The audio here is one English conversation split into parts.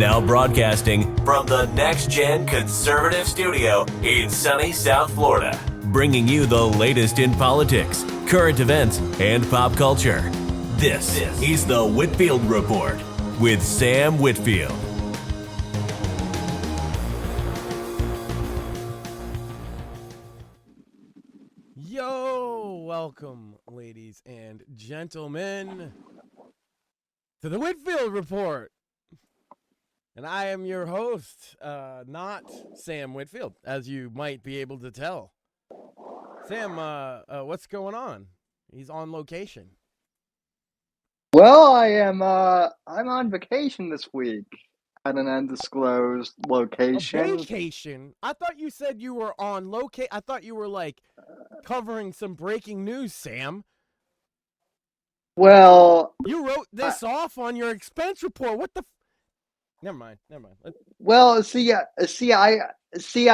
Now broadcasting from the Next Gen Conservative Studio in sunny South Florida, bringing you the latest in politics, current events, and pop culture. This is the Whitfield Report with Sam Whitfield. Yo, welcome, ladies and gentlemen, to the Whitfield Report. And I am your host, not Sam Whitfield, as you might be able to tell. Sam, what's going on? He's on location. Well, I'm on vacation this week at an undisclosed location. A vacation? I thought you said you were on location. I thought you were, like, covering some breaking news, Sam. Well, You wrote this off on your expense report. What the... Never mind. Well, I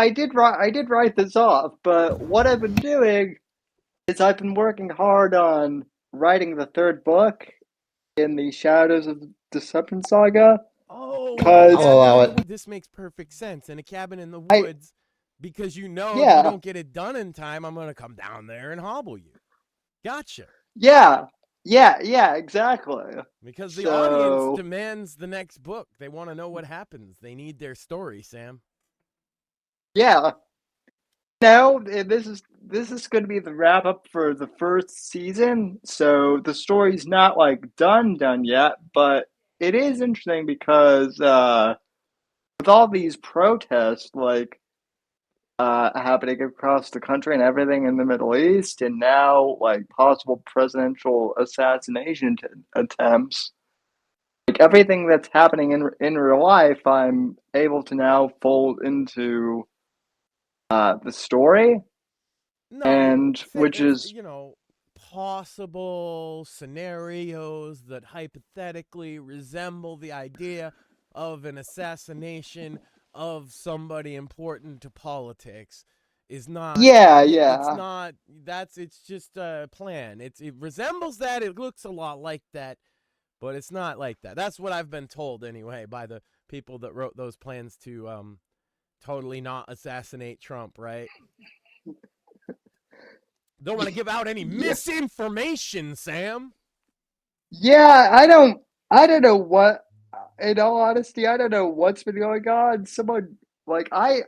did write this off, but what I've been doing is I've been working hard on writing the third book in the Shadows of Deception saga. Oh, this makes perfect sense. In a cabin in the woods, because if you don't get it done in time, I'm going to come down there and hobble you. Gotcha. Yeah, exactly. Because the audience demands the next book. They want to know what happens. They need their story, Sam. Yeah. No, this is going to be the wrap up for the first season. So the story's not like done yet, but it is interesting because with all these protests happening across the country and everything in the Middle East, and now like possible presidential assassination attempts, like everything that's happening in real life, I'm able to now fold into the story. Which is possible scenarios that hypothetically resemble the idea of an assassination of somebody important to politics is not. It's just a plan. It resembles that. It looks a lot like that, but it's not like that. That's what I've been told anyway by the people that wrote those plans to totally not assassinate Trump, right? Don't want to give out any misinformation, Sam. Yeah, I don't know what, in all honesty, I don't know what's been going on. I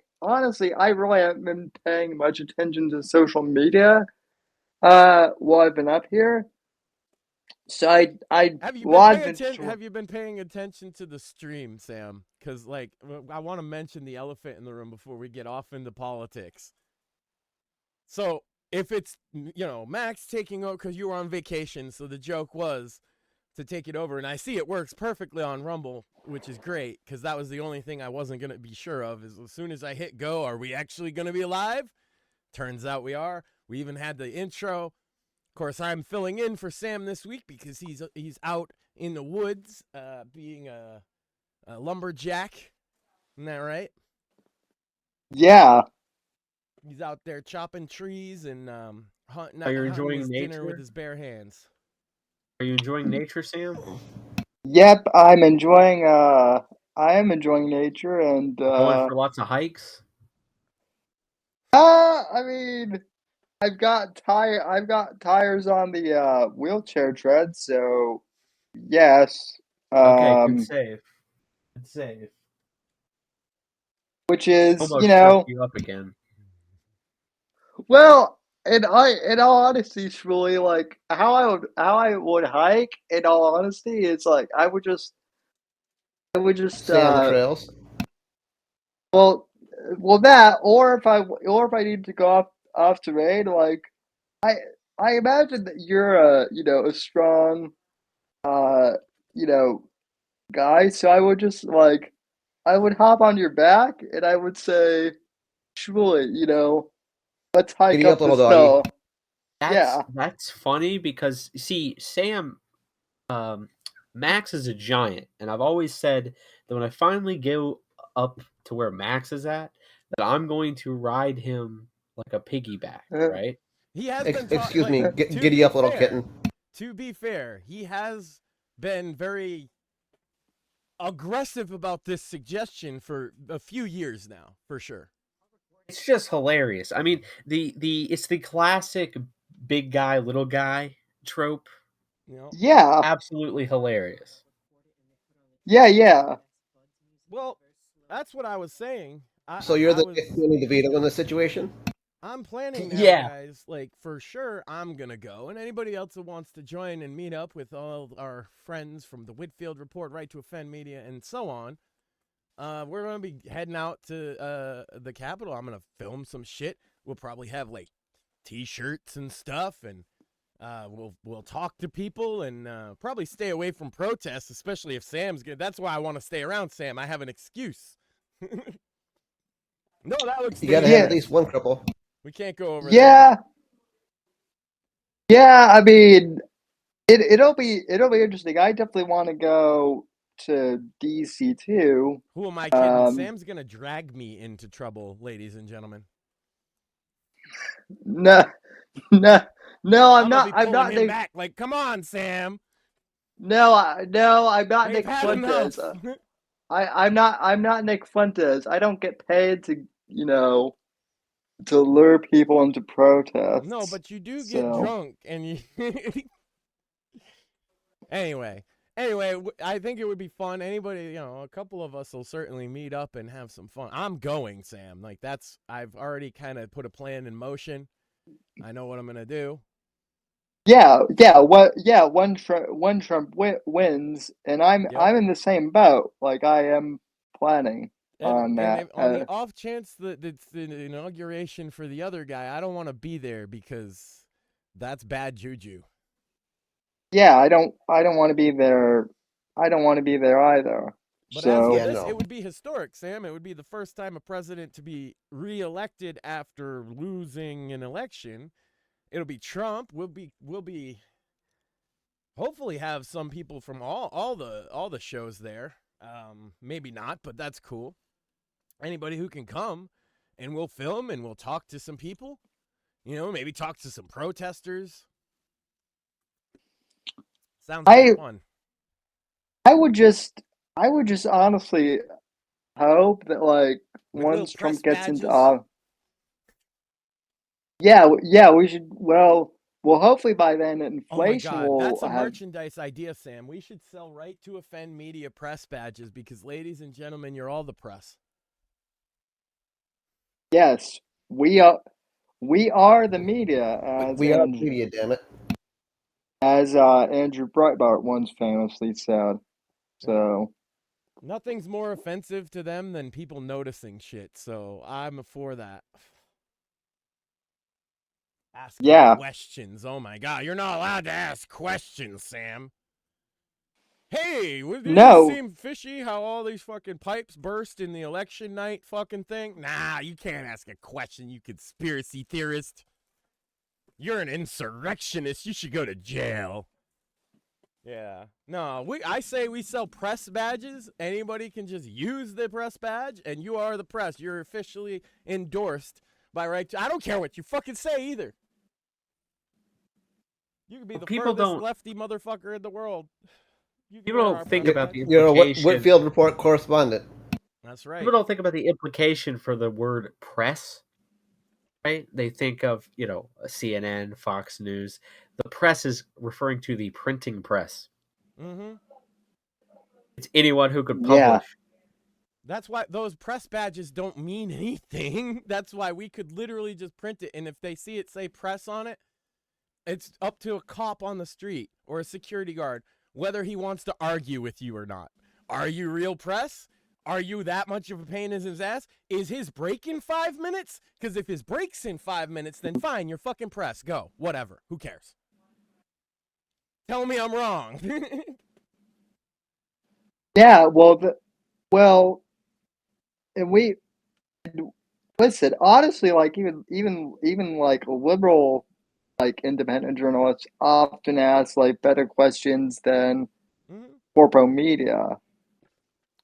really haven't been paying much attention to social media while I've been up here. So have you been paying attention to the stream, Sam? Because I want to mention the elephant in the room before we get off into politics. So if it's Max taking over because you were on vacation, so the joke was to take it over, and I see it works perfectly on Rumble, which is great because that was the only thing I wasn't gonna be sure of. Is as soon as I hit go, are we actually gonna be live? Turns out we are. We even had the intro. Of course, I'm filling in for Sam this week because he's out in the woods, being a lumberjack. Isn't that right? Yeah. He's out there chopping trees and hunting his dinner with his bare hands. Are you enjoying nature, Sam? Yep, I am enjoying nature and going for lots of hikes. I mean, I've got tires on the wheelchair tread, so yes. Okay, good save. Which is, almost you up again. Well, in all honesty, it's really like how I would hike. In all honesty, it's like I would just stay on the trails. Well, that or if I need to go off terrain, like I imagine that you're a strong guy, so I would just I would hop on your back and I would say, Shmuley, let's hike up this hill. That's funny because see, Sam, Max is a giant, and I've always said that when I finally go up to where Max is at, that I'm going to ride him like a piggyback, right? He has excuse me, giddy up, little kitten. To be fair, he has been very aggressive about this suggestion for a few years now, for sure. It's just hilarious. I mean, it's the classic big guy, little guy trope. Yeah. Absolutely hilarious. Yeah. Well, that's what I was saying. So you're the DeVito in this situation? I'm planning now, guys. Like, for sure, I'm going to go. And anybody else who wants to join and meet up with all our friends from the Whitfield Report, Right to Offend Media, and so on, we're going to be heading out to the Capitol. I'm going to film some shit. We'll probably have, like, T-shirts and stuff, and we'll talk to people and probably stay away from protests, especially if Sam's good. That's why I want to stay around, Sam. I have an excuse. No, that looks. You got to have at least one couple. We can't go over there. Yeah, I mean, it'll be interesting. I definitely want to go to DC too. Who am I kidding? Sam's gonna drag me into trouble, ladies and gentlemen. No, I'm not. I'm not him back. Like, come on, Sam. No, I'm not Nick Fuentes. I'm not Nick Fuentes. I don't get paid to to lure people into protests. No, but you do get drunk, and you. Anyway, I think it would be fun. Anybody, a couple of us will certainly meet up and have some fun. I'm going, Sam. Like, I've already kind of put a plan in motion. I know what I'm gonna do. Yeah. One Trump wins, and I'm in the same boat. Like, I am planning on that. On the off chance that it's the inauguration for the other guy, I don't want to be there because that's bad juju. Yeah, I don't want to be there. I don't want to be there either. But as for this, it would be historic, Sam. It would be the first time a president to be reelected after losing an election. It'll be Trump. We'll be hopefully have some people from all the shows there. Maybe not, but that's cool. Anybody who can come, and we'll film and we'll talk to some people. Maybe talk to some protesters. Sounds like fun. I would just honestly hope that, like, once Trump gets into we should. Well, hopefully by then inflation will. That's a merchandise idea, Sam. We should sell Right to Offend Media press badges because, ladies and gentlemen, you're all the press. Yes, we are. We are the media. We are the media, damn it. As Andrew Breitbart once famously said. So. Nothing's more offensive to them than people noticing shit. So I'm for that. Asking questions. Oh my God, you're not allowed to ask questions, Sam. Hey, did it seem fishy how all these fucking pipes burst in the election night fucking thing? Nah, you can't ask a question, you conspiracy theorist. You're an insurrectionist. You should go to jail. Yeah. No, I say we sell press badges. Anybody can just use the press badge, and you are the press. You're officially endorsed by Right to... I don't care what you fucking say either. You could be the furthest lefty motherfucker in the world. People don't think about the implication. Whitfield Report correspondent. That's right. People don't think about the implication for the word press. Right? They think of, CNN, Fox News. The press is referring to the printing press. Mm-hmm. It's anyone who could publish. Yeah. That's why those press badges don't mean anything. That's why we could literally just print it, and if they see it say press on it, it's up to a cop on the street or a security guard whether he wants to argue with you or not. Are you real press? Are you that much of a pain in his ass? Is his break in 5 minutes? Because if his break's in 5 minutes, then fine, you're fucking press. Go. Whatever. Who cares? Tell me I'm wrong. Yeah, and we listen, honestly, like even like liberal, like independent journalists often ask like better questions than corporate media.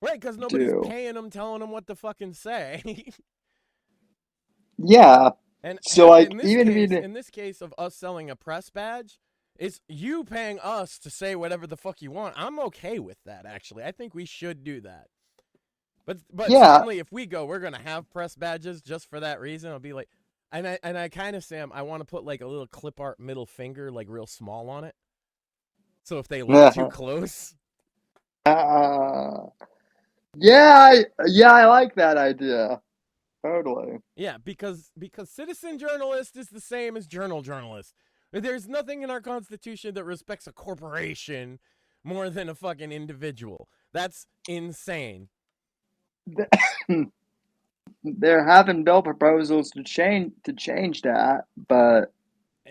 Right, because nobody's paying them, telling them what to fucking say. Yeah. And so, like, in this case of us selling a press badge, It's you paying us to say whatever the fuck you want. I'm okay with that, actually. I think we should do that. But Yeah. certainly if we go, we're gonna have press badges just for that reason. I'll be like, and I kind of, Sam, I want to put like a little clip art middle finger, like real small on it. So if they look too close. Yeah, I like that idea. Totally. Yeah, because citizen journalist is the same as journal journalist. There's nothing in our Constitution that respects a corporation more than a fucking individual. That's insane. There have been bill proposals to change that, but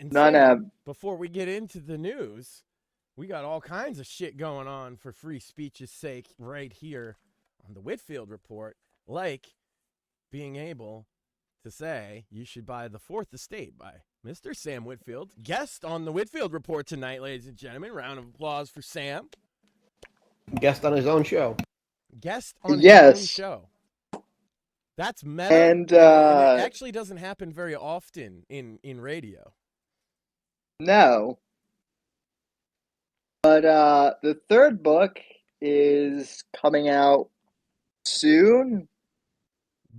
none have. Before we get into the news, we got all kinds of shit going on for free speech's sake right here on the Whitfield Report, like being able to say you should buy The Fourth Estate by Mr. Sam Whitfield, guest on the Whitfield Report tonight, ladies and gentlemen. Round of applause for Sam. Guest on his own show. Guest on his own show. That's meta, and it actually doesn't happen very often in radio. No. But the third book is coming out soon.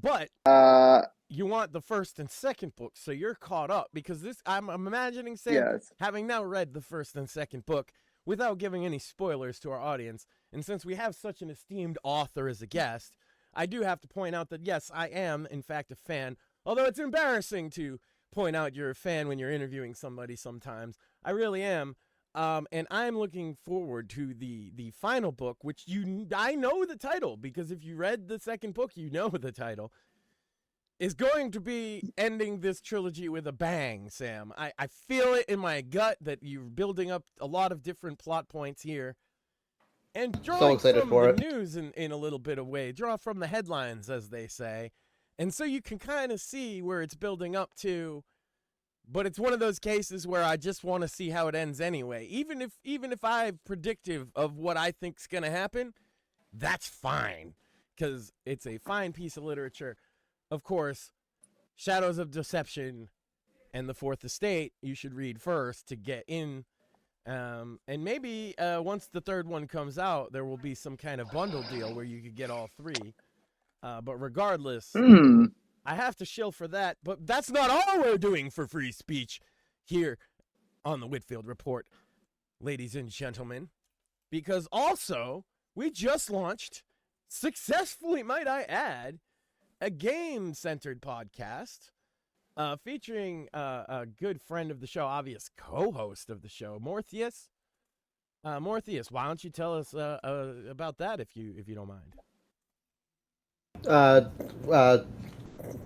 But you want the first and second book, so you're caught up, because this, I'm imagining, Sam, having now read the first and second book without giving any spoilers to our audience, and since we have such an esteemed author as a guest, I do have to point out that, yes, I am, in fact, a fan, although it's embarrassing to point out you're a fan when you're interviewing somebody sometimes. I really am, and I'm looking forward to the final book, which I know the title, because if you read the second book, you know the title, is going to be ending this trilogy with a bang, Sam. I feel it in my gut that you're building up a lot of different plot points here. And drawing from the news in a little bit of way, draw from the headlines, as they say. And so you can kind of see where it's building up to, but it's one of those cases where I just want to see how it ends anyway. Even if I'm predictive of what I think's going to happen, that's fine, because it's a fine piece of literature. Of course, Shadows of Deception and The Fourth Estate you should read first to get in. And maybe once the third one comes out, there will be some kind of bundle deal where you could get all three. But regardless, I have to shill for that. But that's not all we're doing for free speech here on the Whitfield Report, ladies and gentlemen. Because also, we just launched, successfully might I add, a game-centered podcast featuring a good friend of the show, obvious co-host of the show, Mortheous. Mortheous, why don't you tell us about that if you don't mind?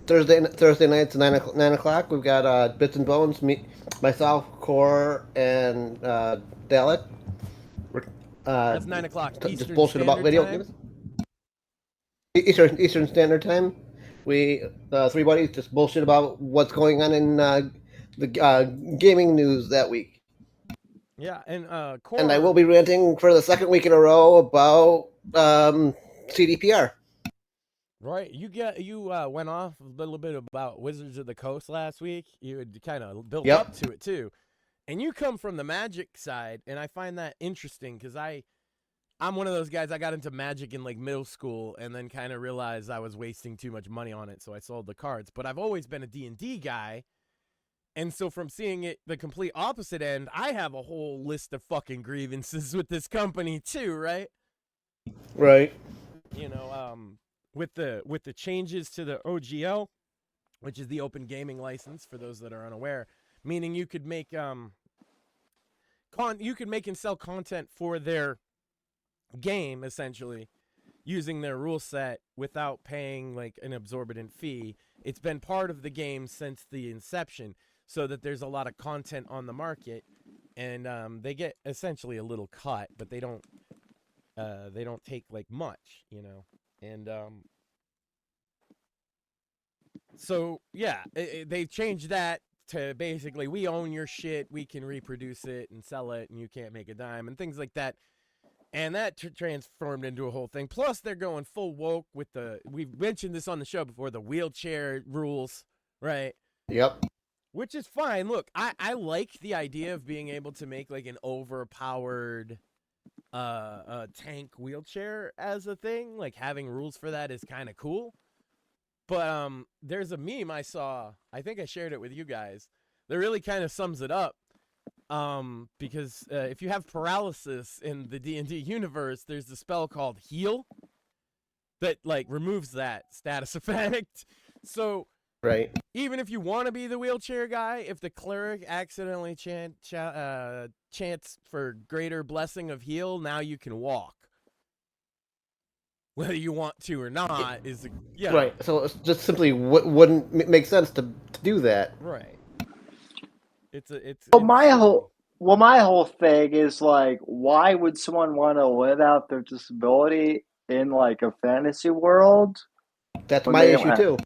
Thursday nights at 9 o'clock. We've got Bits and Bones, myself, Core, and Dalek. That's 9 o'clock Eastern just bullshit Standard about video time? games. Eastern Standard Time. We three buddies just bullshit about what's going on in the gaming news that week. Yeah, and Core, and I will be ranting for the second week in a row about CDPR. Right, you went off a little bit about Wizards of the Coast last week. You had kind of built up to it too, and you come from the Magic side, and I find that interesting because I'm one of those guys. I got into Magic in like middle school, and then kind of realized I was wasting too much money on it, so I sold the cards. But I've always been a D&D guy, and so from seeing it the complete opposite end, I have a whole list of fucking grievances with this company too, right? Right. You know, with the changes to the OGL, which is the Open Gaming License for those that are unaware, meaning you could make and sell content for their game essentially using their rule set without paying like an exorbitant fee. It's been part of the game since the inception, so that there's a lot of content on the market, and they get essentially a little cut, but they don't take like much, you know. And so yeah, they've changed that to basically we own your shit, we can reproduce it and sell it, and you can't make a dime and things like that. And that transformed into a whole thing. Plus, they're going full woke with we've mentioned this on the show before, the wheelchair rules, right? Yep. Which is fine. Look, I like the idea of being able to make like an overpowered tank wheelchair as a thing. Like having rules for that is kind of cool. But there's a meme I saw. I think I shared it with you guys. That really kind of sums it up. Because if you have paralysis in the D&D universe, there's the spell called Heal that like removes that status effect. So Right. even if you want to be the wheelchair guy, if the cleric accidentally chants for greater blessing of heal, now you can walk. Whether you want to or not is right. So it's just simply wouldn't make sense to do that. Right. It's my whole thing is like, why would someone want to live out their disability in like a fantasy world? That's my issue too.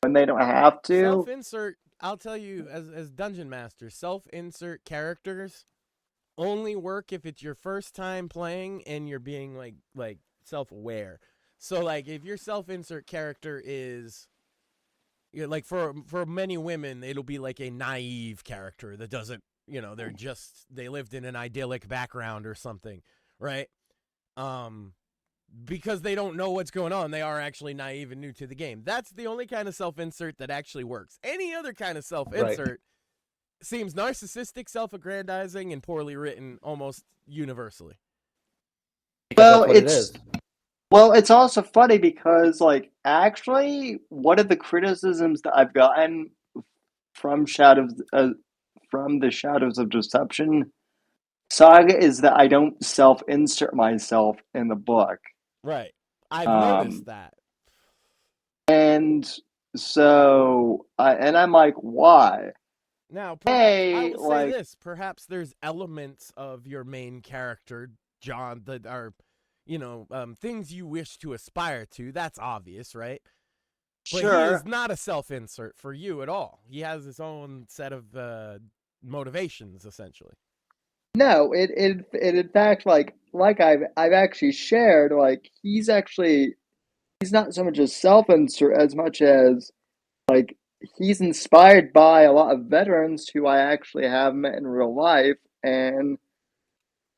When they don't have to. Self-insert. I'll tell you, as dungeon master, self-insert characters only work if it's your first time playing and you're being like self-aware. So like if your self-insert character is like for many women, it'll be like a naive character that doesn't, they lived in an idyllic background or something, right? Because they don't know what's going on. They are actually naive and new to the game. That's the only kind of self-insert that actually works. Any other kind of self-insert seems narcissistic, self-aggrandizing, and poorly written almost universally. Well, it's also funny because, like, actually, one of the criticisms that I've gotten from the Shadows of Deception saga is that I don't self-insert myself in the book. Right. I've noticed that. And so, I'm like, why? Now, I will say this. Perhaps there's elements of your main character, John, that are, things you wish to aspire to. That's obvious, right? But he is not a self-insert for you at all. He has his own set of motivations, essentially. No, it in fact, like I've actually shared, like he's not so much a self-insert as much as like he's inspired by a lot of veterans who I actually have met in real life, and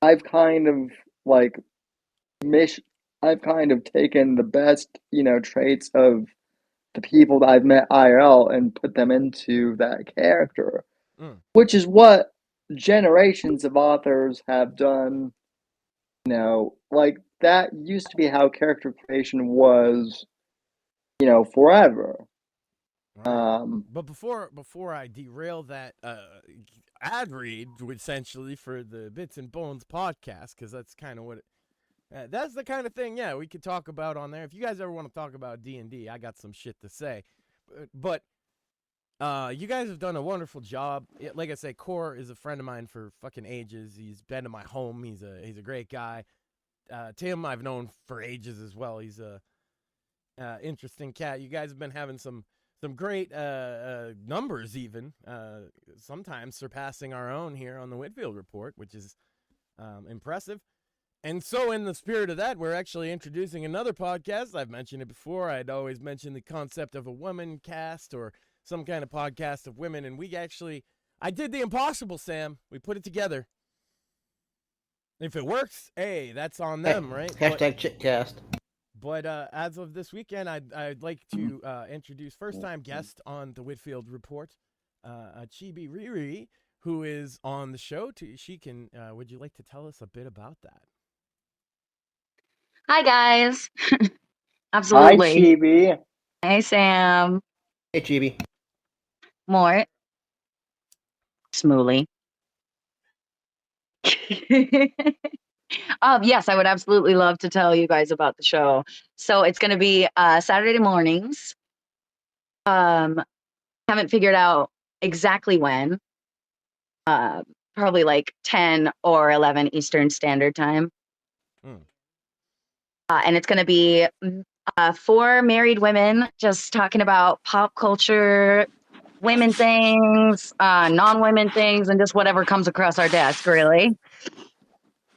I've kind of like I've kind of taken the best, traits of the people that I've met IRL and put them into that character, which is what generations of authors have done. Like that used to be how character creation was, forever. Right. But before I derail that ad read, essentially, for the Bits and Bones podcast, because that's kind of what that's the kind of thing, we could talk about on there. If you guys ever want to talk about D&D, I got some shit to say. But you guys have done a wonderful job. Like I say, Core is a friend of mine for fucking ages. He's been to my home. He's a great guy. Tim, I've known for ages as well. He's a interesting cat. You guys have been having some great numbers, even sometimes surpassing our own here on the Whitfield Report, which is impressive. And so in the spirit of that, we're actually introducing another podcast. I've mentioned it before. I'd always mentioned the concept of a woman cast or some kind of podcast of women. And I did the impossible, Sam. We put it together. If it works, hey, that's on them, right? Hashtag Chitcast. But as of this weekend, I'd like to introduce first-time guest on the Whitfield Report, Chibi Riri, who is on the show. Would you like to tell us a bit about that? Hi, guys. Absolutely. Hi, Chibi. Hey, Sam. Hey, Chibi. Mort. Smooly. Yes, I would absolutely love to tell you guys about the show. So it's going to be Saturday mornings. Haven't figured out exactly when. Probably like 10 or 11 Eastern Standard Time. And it's going to be 4 married women just talking about pop culture, women things, non-women things, and just whatever comes across our desk, really.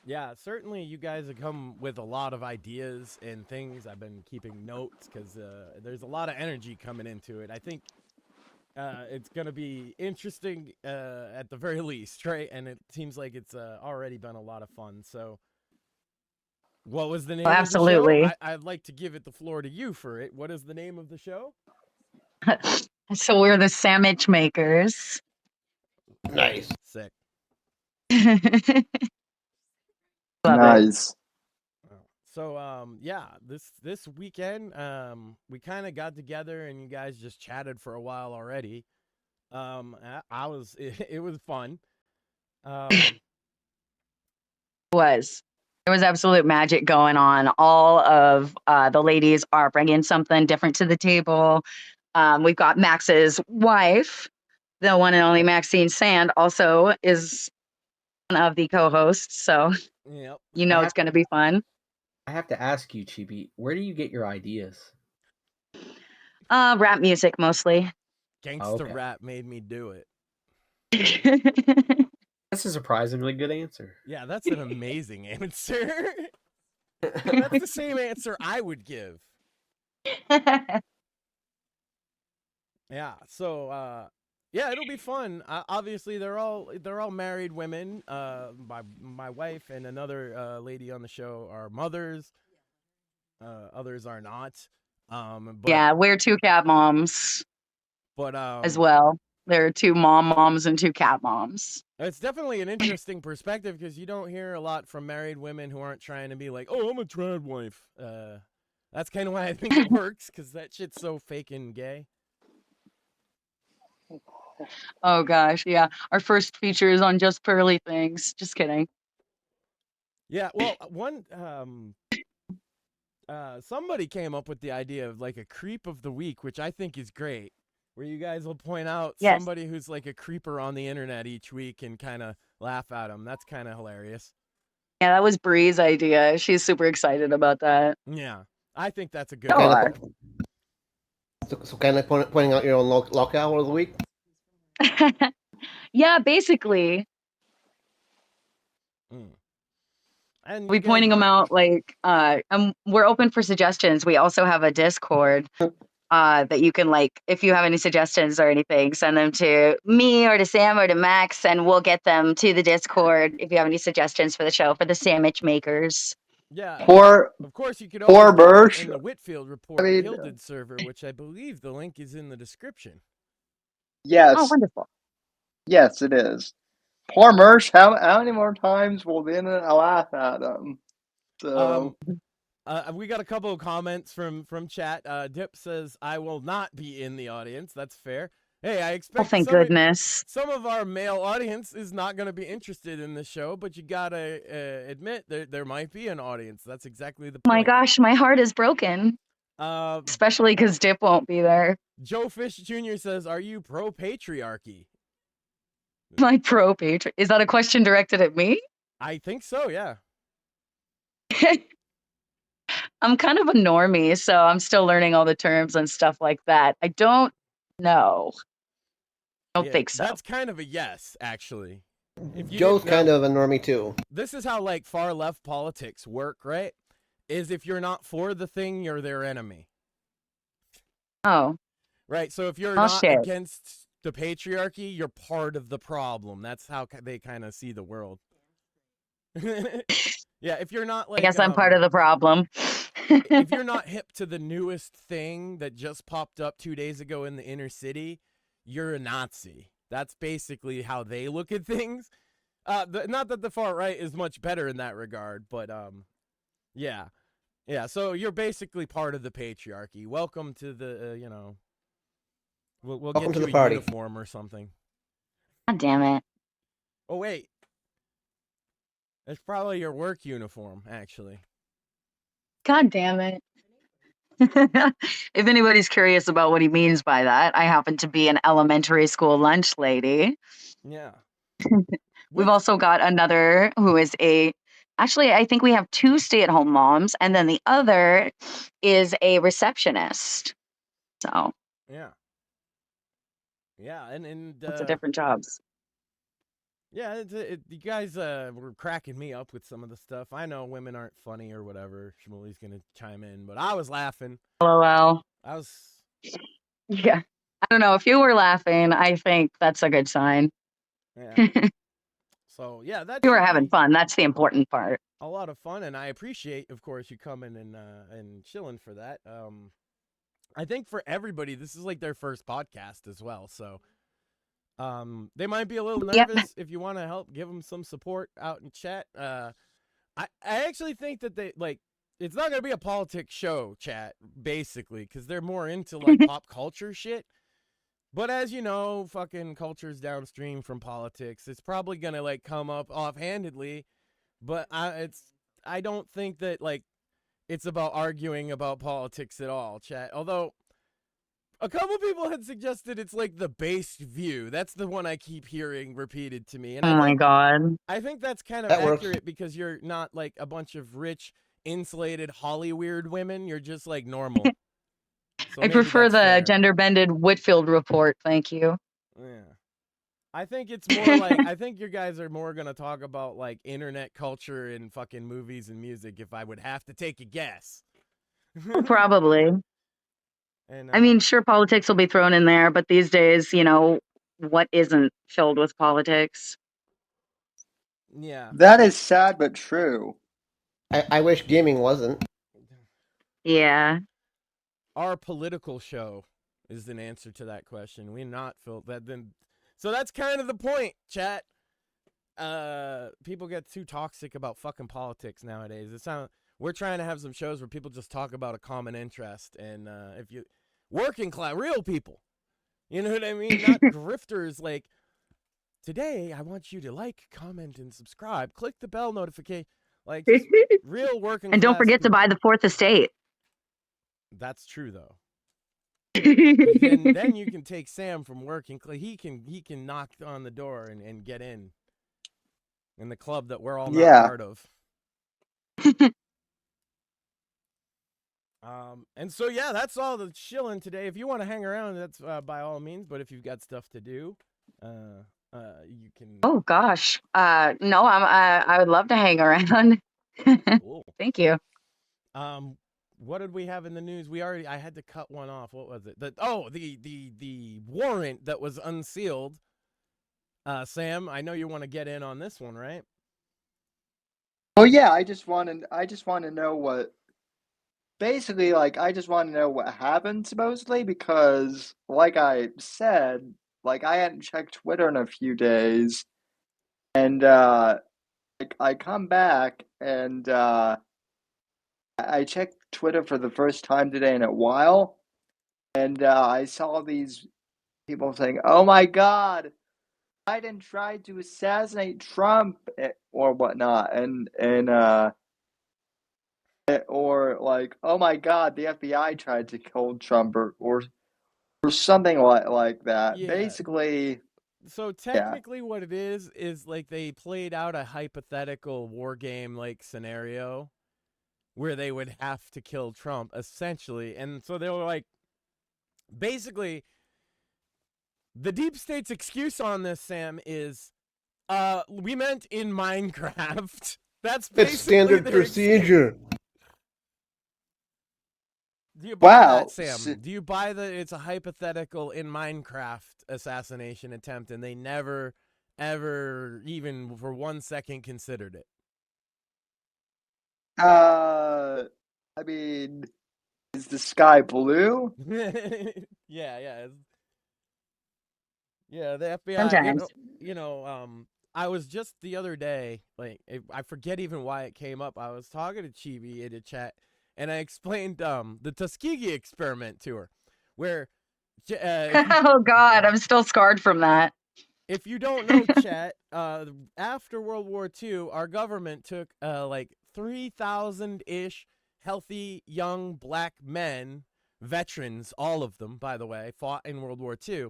Yeah, certainly you guys have come with a lot of ideas and things. I've been keeping notes because there's a lot of energy coming into it. I think It's gonna be interesting at the very least, right? And it seems like it's already been a lot of fun. So, what was the name of the show? Absolutely. I'd like to give it the floor to you for it. What is the name of the show? So we're the sandwich makers. Nice. Sick. Love it. Nice. So yeah, this weekend we kind of got together and you guys just chatted for a while already. I was it was fun. There was absolute magic going on. All of the ladies are bringing something different to the table. We've got Max's wife, the one and only Maxine Sand, also is one of the co-hosts. So Yep. you know it's going to be fun. I have to ask you, Chibi, where do you get your ideas? Rap music mostly. Gangsta rap made me do it. That's a surprisingly good answer. Yeah, that's an amazing answer. That's the same answer I would give. Yeah, so yeah, it'll be fun. Obviously, they're all married women. My wife and another lady on the show are mothers. Others are not. But, yeah, we're two cat moms. But as well. There are two moms and two cat moms. It's definitely an interesting perspective because you don't hear a lot from married women who aren't trying to be like, oh, I'm a trad wife. That's kind of why I think it works because that shit's so fake and gay. Oh gosh, yeah. Our first feature is on Just Pearly Things. Just kidding. Yeah, well, somebody came up with the idea of like a creep of the week, which I think is great. Where you guys will point out somebody who's like a creeper on the internet each week and kind of laugh at them. That's kind of hilarious. Yeah, that was Bree's idea. She's super excited about that. Yeah, I think that's a good one. So kind of pointing out your own lockout of the week? Yeah, basically. And we pointing them out like we're open for suggestions. We also have a Discord that you can like, if you have any suggestions or anything, send them to me or to Sam or to Max, and we'll get them to the Discord if you have any suggestions for the show for the sandwich makers. Yeah. Of course, you could always put in the Whitfield Report Gilded server, which I believe the link is in the description. Yes. Oh, wonderful. Yes, it is. Poor Mersh. How many more times will the internet laugh at him? So. We got a couple of comments from chat. Dip says, I will not be in the audience. That's fair. Hey, I expect thank goodness. Some of our male audience is not going to be interested in the show, but you got to admit there might be an audience. That's exactly the point. My gosh, my heart is broken. Especially because Dip won't be there. Joe Fish Jr. says, are you pro-patriarchy? My pro-patriarchy? Is that a question directed at me? I think so, yeah. I'm kind of a normie, so I'm still learning all the terms and stuff like that. I don't know. I don't think so. That's kind of a yes, actually. Joe's kind of a normie too. This is how like far left politics work, right? Is if you're not for the thing, you're their enemy. Oh. Right, so if you're not against the patriarchy, you're part of the problem. That's how they kind of see the world. Yeah, if you're not like... I guess I'm part of the problem. If you're not hip to the newest thing that just popped up 2 days ago in the inner city, you're a Nazi. That's basically how they look at things. Not that the far right is much better in that regard, but yeah. Yeah, so you're basically part of the patriarchy. Welcome to the, we'll get you a uniform or something. God damn it. Oh, wait. It's probably your work uniform, actually. God damn it. If anybody's curious about what he means by that, I happen to be an elementary school lunch lady. Yeah. We've also got another who is actually, I think we have 2 stay-at-home moms, and then the other is a receptionist. So. Yeah. Yeah, and it's a different jobs. Yeah, you guys were cracking me up with some of the stuff. I know women aren't funny or whatever. Shmuley's going to chime in, but I was laughing. LOL. I was... Yeah. I don't know. If you were laughing, I think that's a good sign. Yeah. So yeah, that You were having fun. That's the important part. A lot of fun, and I appreciate, of course, you coming and chilling for that. I think for everybody, this is like their first podcast as well, so they might be a little nervous. If you want to help, give them some support out in chat. I actually think that they like. It's not gonna be a politics show, chat, basically, because they're more into like pop culture shit. But as you know, fucking culture's downstream from politics. It's probably gonna like come up offhandedly, but I don't think that like it's about arguing about politics at all, chat. Although a couple people had suggested it's like the base view. That's the one I keep hearing repeated to me. And my God. I think that's kind of accurate because you're not like a bunch of rich, insulated Hollyweird women. You're just like normal. So I prefer the gender-bended Whitfield report. Thank you. Yeah. I think it's more like, I think you guys are more going to talk about like internet culture and fucking movies and music if I would have to take a guess. Probably. And, I mean, sure, politics will be thrown in there, but these days, you know, what isn't filled with politics? Yeah. That is sad but true. I wish gaming wasn't. Yeah. Our political show is an answer to that question. We're not filled that then. So that's kind of the point, chat. People get too toxic about fucking politics nowadays. We're trying to have some shows where people just talk about a common interest, and if you working class, real people, you know what I mean? Not grifters like, today I want you to like, comment, and subscribe. Click the bell notification. Like, just real working and class don't forget people. to buy the Fourth Estate. That's true, though. then you can take Sam from work, and he can knock on the door and get in the club that we're all not part of. And so yeah, that's all the chilling today. If you want to hang around, that's by all means. But if you've got stuff to do, you can. Oh gosh, no, I would love to hang around. Cool. Thank you. What did we have in the news? I had to cut one off. What was it? The warrant that was unsealed. Sam, I know you want to get in on this one, right? Oh yeah, I just want to know what. Basically, like, I just want to know what happened, supposedly, because, like I said, like, I hadn't checked Twitter in a few days, and, I come back, and, I checked Twitter for the first time today in a while, and, I saw these people saying, "Oh my God, Biden tried to assassinate Trump," or whatnot, or like, "Oh my God, the FBI tried to kill Trump," or something like that. Yeah. Basically. So technically, what it is like they played out a hypothetical war game like scenario where they would have to kill Trump, essentially, and so they were like, basically, the deep state's excuse on this, Sam, is, we meant in Minecraft. That's basically it's standard procedure. Do you buy that, Sam? Do you buy that it's a hypothetical in Minecraft assassination attempt and they never, ever, even for 1 second, considered it? I mean, is the sky blue? Yeah. Yeah, the FBI. Sometimes. I was just the other day, like, I forget even why it came up. I was talking to Chibi in a chat, and I explained the Tuskegee experiment to her, where oh God, I'm still scarred from that. If you don't know, chat, after World War II, our government took like 3,000-ish healthy young black men, veterans, all of them, by the way, fought in World War II,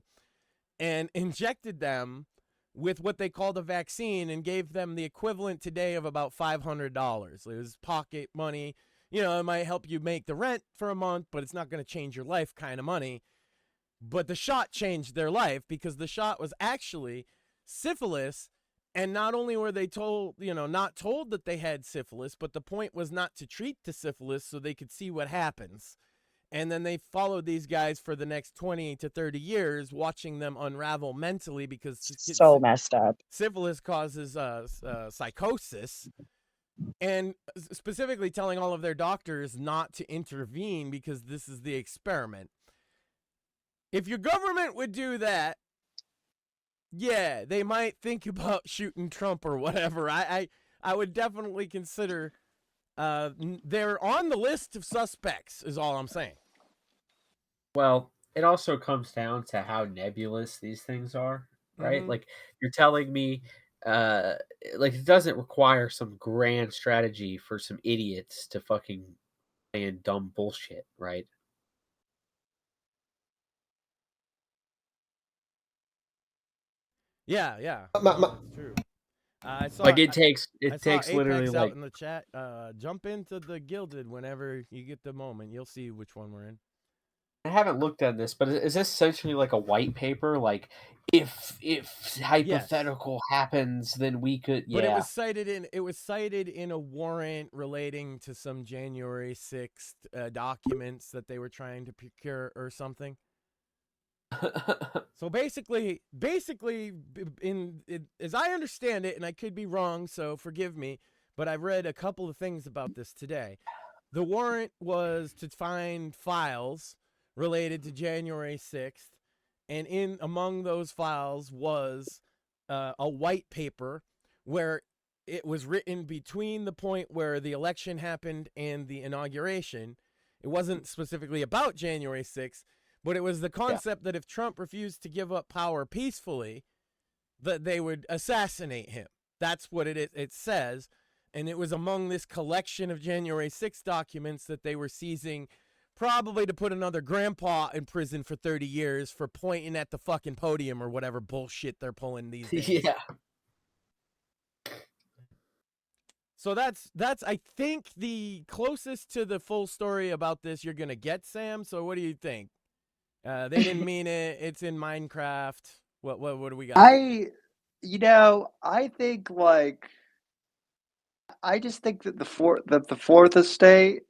and injected them with what they called a vaccine and gave them the equivalent today of about $500. It was pocket money. You know, it might help you make the rent for a month, but it's not going to change your life kind of money. But the shot changed their life because the shot was actually syphilis. And not only were they not told that they had syphilis, but the point was not to treat the syphilis so they could see what happens. And then they followed these guys for the next 20 to 30 years, watching them unravel mentally because So messed up. syphilis causes psychosis, and specifically telling all of their doctors not to intervene because this is the experiment. If your government would do that, yeah, they might think about shooting Trump or whatever. I would definitely consider they're on the list of suspects, is all I'm saying. Well, it also comes down to how nebulous these things are, right? Mhm. Like, you're telling me, like, it doesn't require some grand strategy for some idiots to fucking plan dumb bullshit, right? Yeah. My- No, it's true. I saw Like, it I takes saw literally Apex out like in the chat. Jump into the Gilded whenever you get the moment. You'll see which one we're in. I haven't looked at this, but is this essentially like a white paper? Like, if hypothetical happens, then we could. But Yeah, it was cited in a warrant relating to some January 6th documents that they were trying to procure or something. So basically, as I understand it, and I could be wrong, so forgive me, but I've read a couple of things about this today. The warrant was to find files related to January 6th, and among those files was a white paper where it was written between the point where the election happened and the inauguration. It wasn't specifically about January 6th, but it was the concept that if Trump refused to give up power peacefully, that they would assassinate him. That's what it says. And it was among this collection of January 6th documents that they were seizing, probably to put another grandpa in prison for 30 years for pointing at the fucking podium or whatever bullshit they're pulling these days. yeah. So that's I think the closest to the full story about this you're gonna get, Sam. So what do you think? They didn't mean it. It's in Minecraft. What do we got? I think I just think that the fourth estate,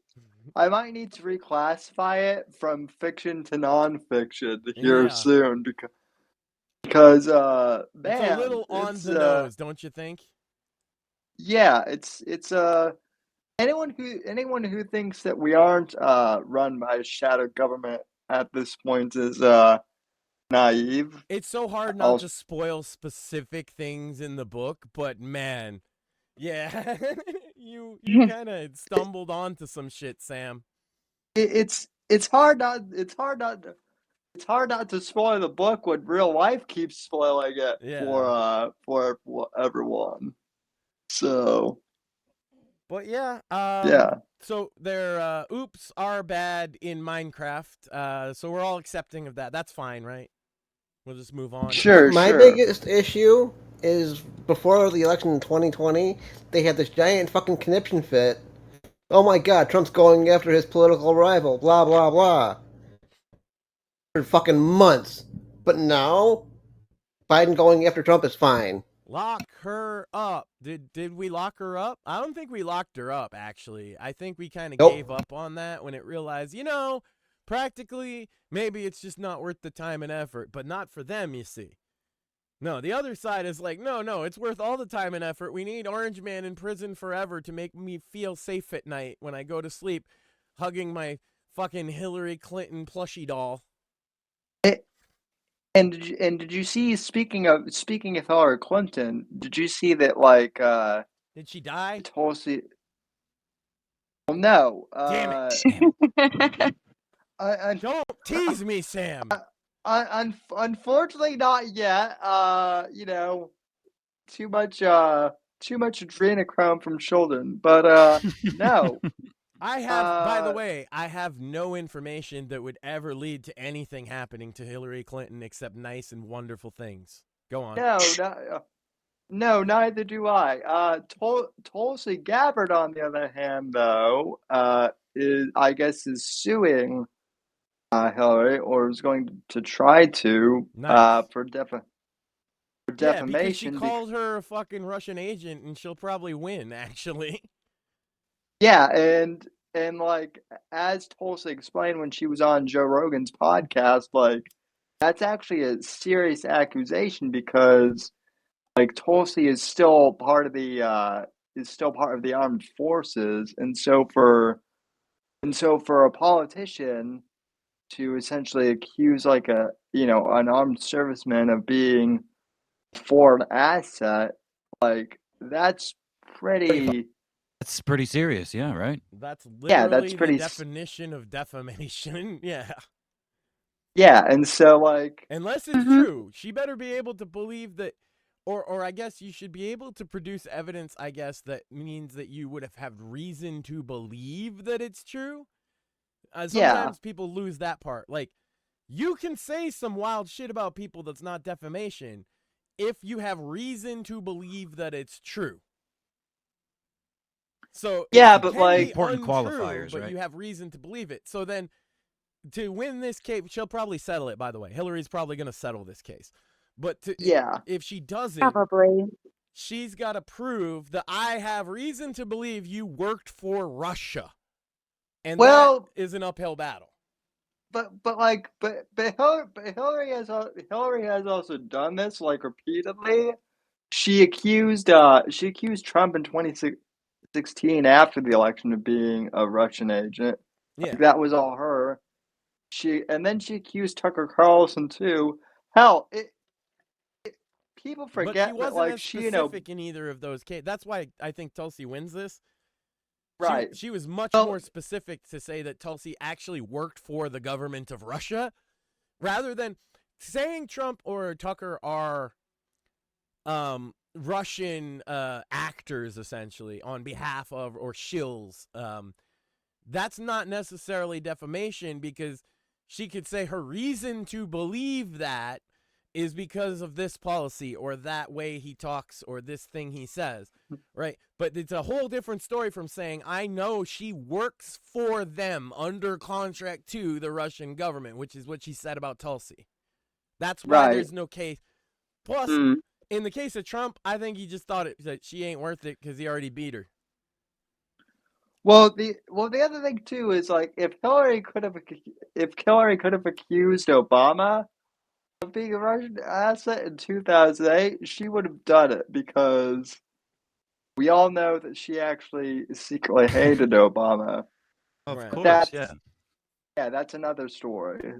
I might need to reclassify it from fiction to nonfiction here soon because man, it's a little on the nose, don't you think? Yeah, it's anyone who thinks that we aren't run by a shadow government at this point is naive. It's so hard not to spoil specific things in the book, but man, yeah, you kind of stumbled onto some shit, Sam. It's hard not to spoil the book when real life keeps spoiling it for everyone. So, but yeah, so their oops are bad in Minecraft. So we're all accepting of that. That's fine, right? We'll just move on. Sure. My biggest issue is before the election in 2020, they had this giant fucking conniption fit. Oh my god, Trump's going after his political rival, blah blah blah. For fucking months. But now, Biden going after Trump is fine. Lock her up. Did we lock her up? I don't think we locked her up, actually. I think we kind of gave up on that when it realized, practically, maybe it's just not worth the time and effort, but not for them, you see. No, the other side is like, no, it's worth all the time and effort. We need Orange Man in prison forever to make me feel safe at night when I go to sleep, hugging my fucking Hillary Clinton plushie doll. And did you see, speaking of Hillary Clinton, did you see that did she die? Tulsi? Oh, no. Damn it. Don't tease me, Sam. Unfortunately, not yet. Too much adrenochrome from children, but no. By the way, I have no information that would ever lead to anything happening to Hillary Clinton except nice and wonderful things. Go on. No, neither do I. Tulsi Gabbard, on the other hand, though, is suing Hillary, or is going to try to for defamation. Yeah, because she called her a fucking Russian agent, and she'll probably win, actually. Yeah, and And like, as Tulsi explained when she was on Joe Rogan's podcast, like, that's actually a serious accusation because like Tulsi is still part of the armed forces, and so for a politician to essentially accuse like an armed serviceman of being a foreign asset, like that's pretty serious, yeah, right? That's yeah, that's literally the pretty definition of defamation. Yeah. yeah, and so like Unless it's true, she better be able to believe that, or I guess you should be able to produce evidence, I guess, that means that you would have had reason to believe that it's true. Sometimes people lose that part. Like, you can say some wild shit about people that's not defamation if you have reason to believe that it's true. So yeah, it but can like be important untrue, qualifiers, but right? you have reason to believe it. So then, to win this case, she'll probably settle it. By the way, Hillary's probably going to settle this case. But if she doesn't, Probably. she's got to prove that I have reason to believe you worked for Russia, and that is an uphill battle. But Hillary has also done this like repeatedly. She accused Trump in 2016 after the election of being a Russian agent. Yeah, Like, that was all her. And then she accused Tucker Carlson too. Hell, people forget but she wasn't that like as specific in either of those cases. That's why I think Tulsi wins this. Right. She was much more specific to say that Tulsi actually worked for the government of Russia, rather than saying Trump or Tucker are Russian actors, essentially, on behalf of, or shills. That's not necessarily defamation, because she could say her reason to believe that is because of this policy or that way he talks or this thing he says, right? But it's a whole different story from saying, I know she works for them under contract to the Russian government, which is what she said about Tulsi. That's why there's no case. Plus, in the case of Trump, I think he just thought that she ain't worth it because he already beat her. Well, the other thing too is like if Hillary could have accused Obama of being a Russian asset in 2008, she would have done it because we all know that she actually secretly hated Obama. Of course, yeah. Yeah, that's another story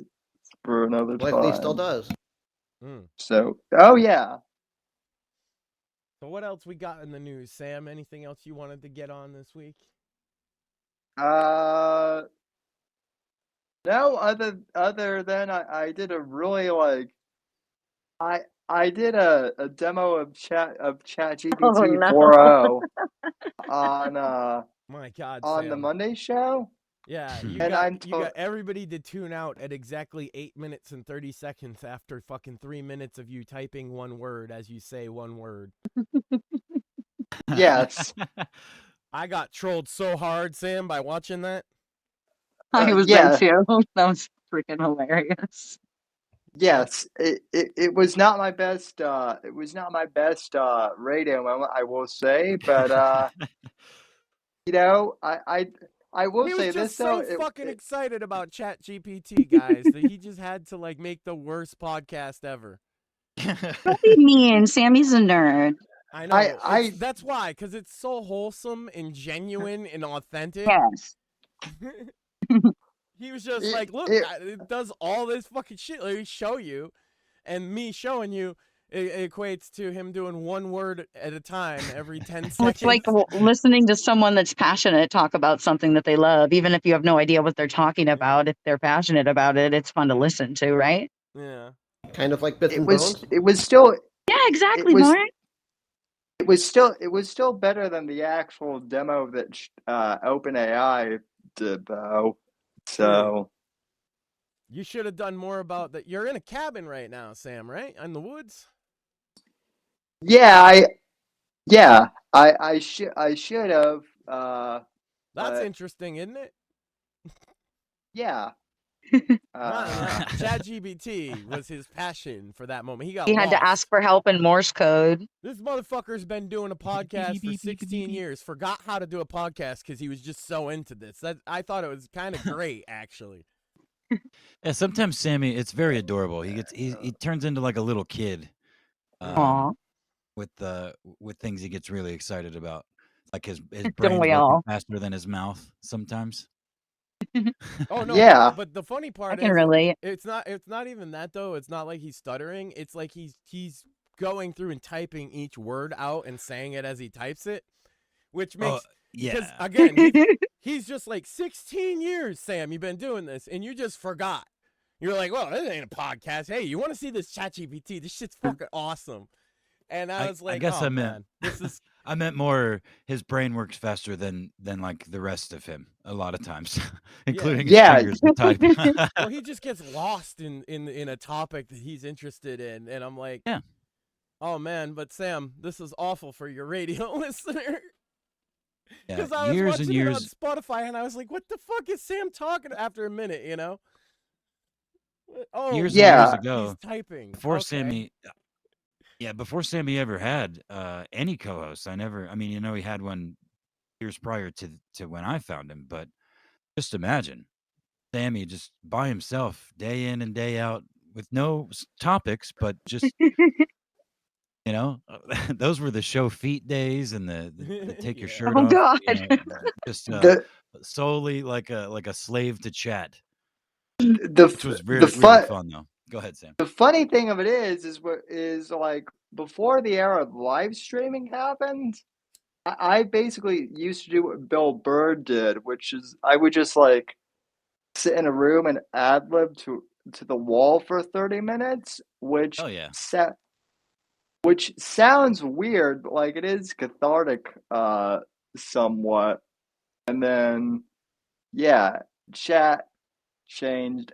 for another time. Likely still does. So, oh yeah. So what else we got in the news, Sam? Anything else you wanted to get on this week? No, other than I did a really like I did a demo of ChatGPT 4.0 on my God, on Sam. the Monday show. Yeah, you got everybody to tune out at exactly 8 minutes and 30 seconds after fucking 3 minutes of you typing one word as you say one word. Yes. I got trolled so hard, Sam, by watching that. I was there too. That was freaking hilarious. Yes, it was not my best radio moment, I will say, but you know, I will say this though. He was just so fucking excited about ChatGPT, guys, that he just had to like make the worst podcast ever. Don't be mean. Sammy's a nerd. I know. That's why, because it's so wholesome and genuine and authentic. Yes. He was just like, look, it does all this fucking shit. Let me show you. And me showing you, it equates to him doing one word at a time every 10 seconds. It's like listening to someone that's passionate talk about something that they love, even if you have no idea what they're talking about. If they're passionate about it, it's fun to listen to, right? Yeah. Kind of like Bits and Bones. It was still. Yeah, exactly, Mort. It was still better than the actual demo that OpenAI did, though. So you should have done more about that. You're in a cabin right now, Sam, right? In the woods? Yeah, I should have. That's interesting, isn't it? Yeah. ChatGPT was his passion for that moment. He got He had to lost. ask for help in Morse code. This motherfucker's been doing a podcast for 16 years. Forgot how to do a podcast because he was just so into this. I thought it was kind of great, actually. Yeah, sometimes Sammy, it's very adorable. He turns into like a little kid. Aw. With things he gets really excited about. Like his Don't brain's we working all? faster than his mouth sometimes. Oh no! Yeah. But the funny I part can is, relate. it's not even that though. It's not like he's stuttering. It's like he's going through and typing each word out and saying it as he types it, which makes because Yeah. again he's just like 16 years, Sam. You've been doing this and you just forgot. You're like, well, this ain't a podcast. Hey, you want to see this ChatGPT? This shit's fucking awesome. And I was like, I guess oh, I meant man, this is. I meant more his brain works faster than like the rest of him a lot of times, including his Yeah. fingers to type. Well, he just gets lost in a topic that he's interested in, and I'm like, Yeah. Oh man, but Sam, this is awful for your radio listener. Yeah, Because I was years watching and years. it on Spotify, and I was like, what the fuck is Sam talking after a minute, you know? Oh, Years Yeah. and years ago, he's typing. before Okay. Sammy, before Sammy ever had any co-hosts, I mean, he had one years prior to when I found him, but just imagine Sammy just by himself, day in and day out, with no topics, but just those were the show feet days and the take your Yeah. shirt Oh off, God. just The solely like a slave to chat, the which was the really fun fun though. Go ahead, Sam. the funny thing of it is like before the era of live streaming happened, I basically used to do what Bill Burr did, which is I would just like sit in a room and ad lib to the wall for 30 minutes, Oh yeah. which sounds weird, but like it is cathartic somewhat. And then chat changed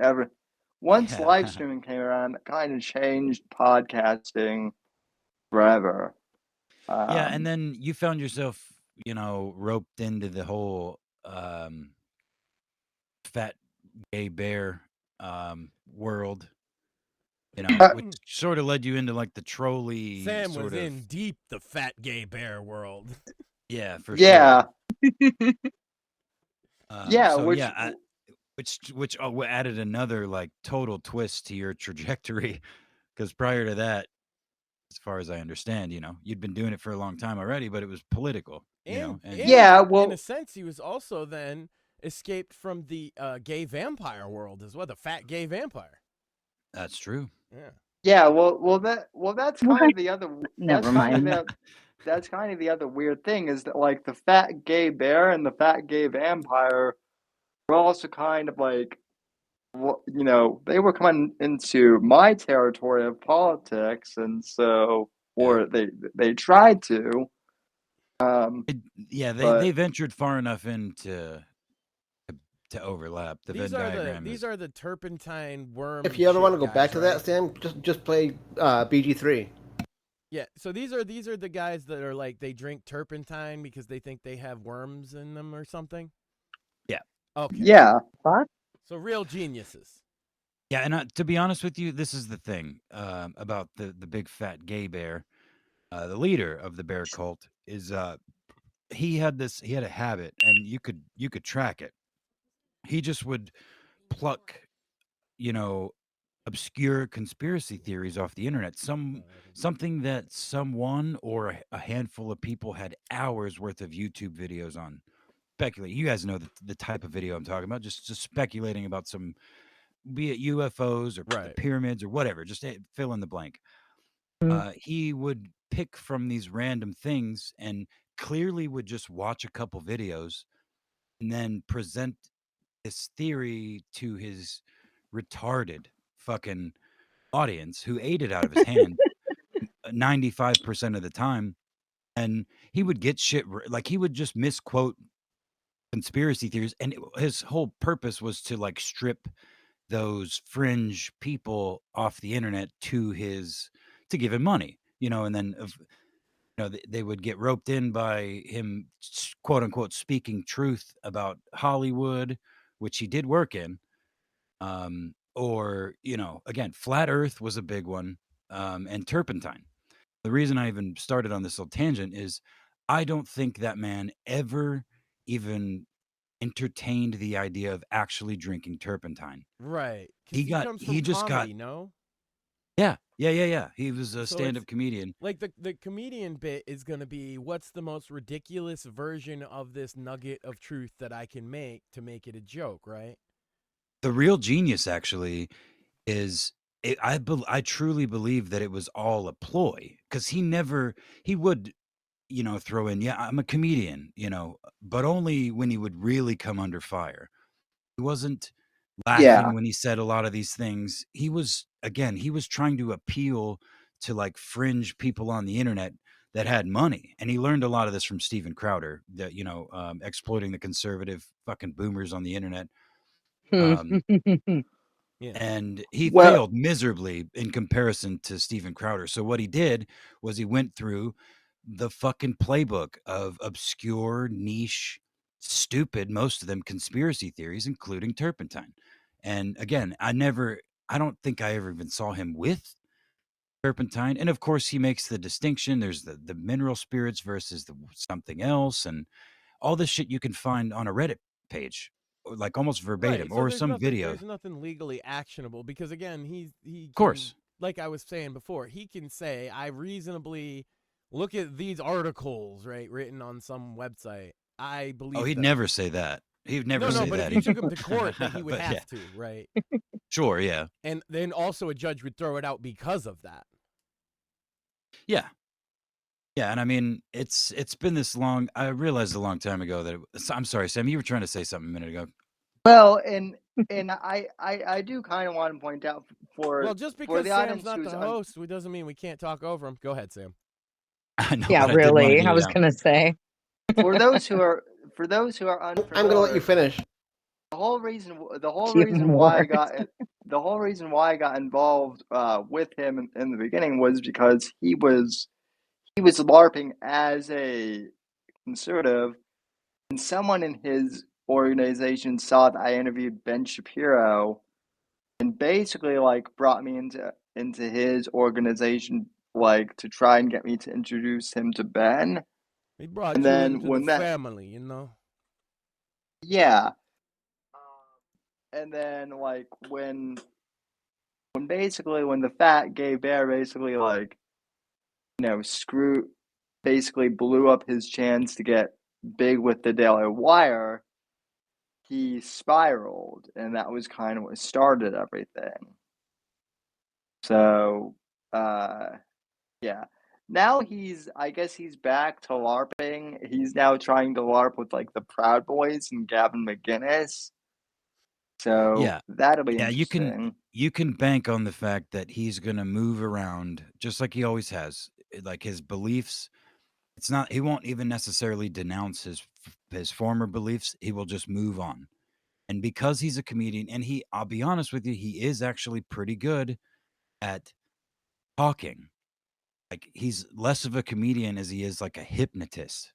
once Yeah. live streaming came around, it kind of changed podcasting forever. Yeah, and then you found yourself, roped into the whole fat gay bear world, which sort of led you into like the trolly Sam sort was of. in deep the fat gay bear world. Yeah, for yeah, sure. yeah, So which yeah, which added another like total twist to your trajectory, because prior to that, as far as I understand, you'd been doing it for a long time already, but it was political, And yeah, in well, a sense, he was also then escaped from the gay vampire world as well, the fat gay vampire. That's true. Yeah. yeah, that's kind What? of the other Never mind. that's kind of the other weird thing is that like the fat gay bear and the fat gay vampire were also kind of like they were coming into my territory of politics, and so or they tried to. They ventured far enough in to overlap the Venn diagram. These are the turpentine worm. If you ever want to go guys, back to right? that, Sam, just play BG3. Yeah, so these are the guys that are like they drink turpentine because they think they have worms in them or something. Yeah. Okay. Yeah. What? So real geniuses. Yeah, and to be honest with you, this is the thing about the big fat gay bear. The leader of the bear cult is he had a habit, and you could track it. He just would pluck, obscure conspiracy theories off the internet. Something that someone or a handful of people had hours worth of YouTube videos on. Speculate. You guys know the type of video I'm talking about. Just speculating about some, be it UFOs or the pyramids or whatever. Just fill in the blank. He would pick from these random things and clearly would just watch a couple videos and then present this theory to his retarded fucking audience who ate it out of his hand 95% of the time. And he would get shit like he would just misquote conspiracy theories, and his whole purpose was to like strip those fringe people off the internet to give him money, and then they would get roped in by him, quote unquote, speaking truth about Hollywood, which he did work in. Or, again, flat Earth was a big one, and turpentine. The reason I even started on this little tangent is I don't think that man ever even entertained the idea of actually drinking turpentine. Right. Because he comes from He just comedy, got, no? yeah. He was a So stand-up comedian. Like the comedian bit is going to be, what's the most ridiculous version of this nugget of truth that I can make to make it a joke, right? The real genius actually is I truly believe that it was all a ploy, because he would, throw in, yeah, I'm a comedian, but only when he would really come under fire. He wasn't laughing Yeah. when he said a lot of these things. He was trying to appeal to like fringe people on the internet that had money. And he learned a lot of this from Steven Crowder, that, exploiting the conservative fucking boomers on the internet. Um, Yeah. and he Well, failed miserably in comparison to Steven Crowder. So what he did was he went through the fucking playbook of obscure, niche, stupid, most of them conspiracy theories, including turpentine. And again, I don't think I ever even saw him with turpentine. And of course, he makes the distinction. There's the mineral spirits versus the something else, and all this shit you can find on a Reddit page, like almost verbatim, Right. So or some video. there's nothing legally actionable, because again, he Of can, course. like I was saying before, he can say, I reasonably look at these articles, right, written on some website. I believe. Oh, he'd them. never say that. He'd never say but that. if you took him to court, that he would But have yeah. to, right? Sure, yeah. And then also a judge would throw it out because of that. Yeah. Yeah, and I mean, it's been this long. I realized a long time ago that I'm sorry, Sam, you were trying to say something a minute ago. Well, and I do kind of want to point out Well, just because the Sam's items not who's the host, it doesn't mean we can't talk over him. Go ahead, Sam. I know, Yeah, but I did want to really. get I it was out. gonna say. for those who are unfamiliar, I'm gonna let you finish. the whole reason why I got involved with him in the beginning was because he was LARPing as a conservative, and someone in his organization saw that I interviewed Ben Shapiro, and basically like brought me into his organization, like to try and get me to introduce him to Ben. He brought And you then into when the that family, you know? yeah, and then like when the fat gay bear basically like basically blew up his chance to get big with the Daily Wire, he spiraled, and that was kind of what started everything. So, yeah. Now I guess he's back to LARPing. He's now trying to LARP with like the Proud Boys and Gavin McGinnis. So Yeah. that'll be Yeah, interesting. you can bank on the fact that he's going to move around just like he always has. Like his beliefs, he won't even necessarily denounce his former beliefs. He will just move on. And because he's a comedian, and I'll be honest with you, he is actually pretty good at talking. Like he's less of a comedian as he is like a hypnotist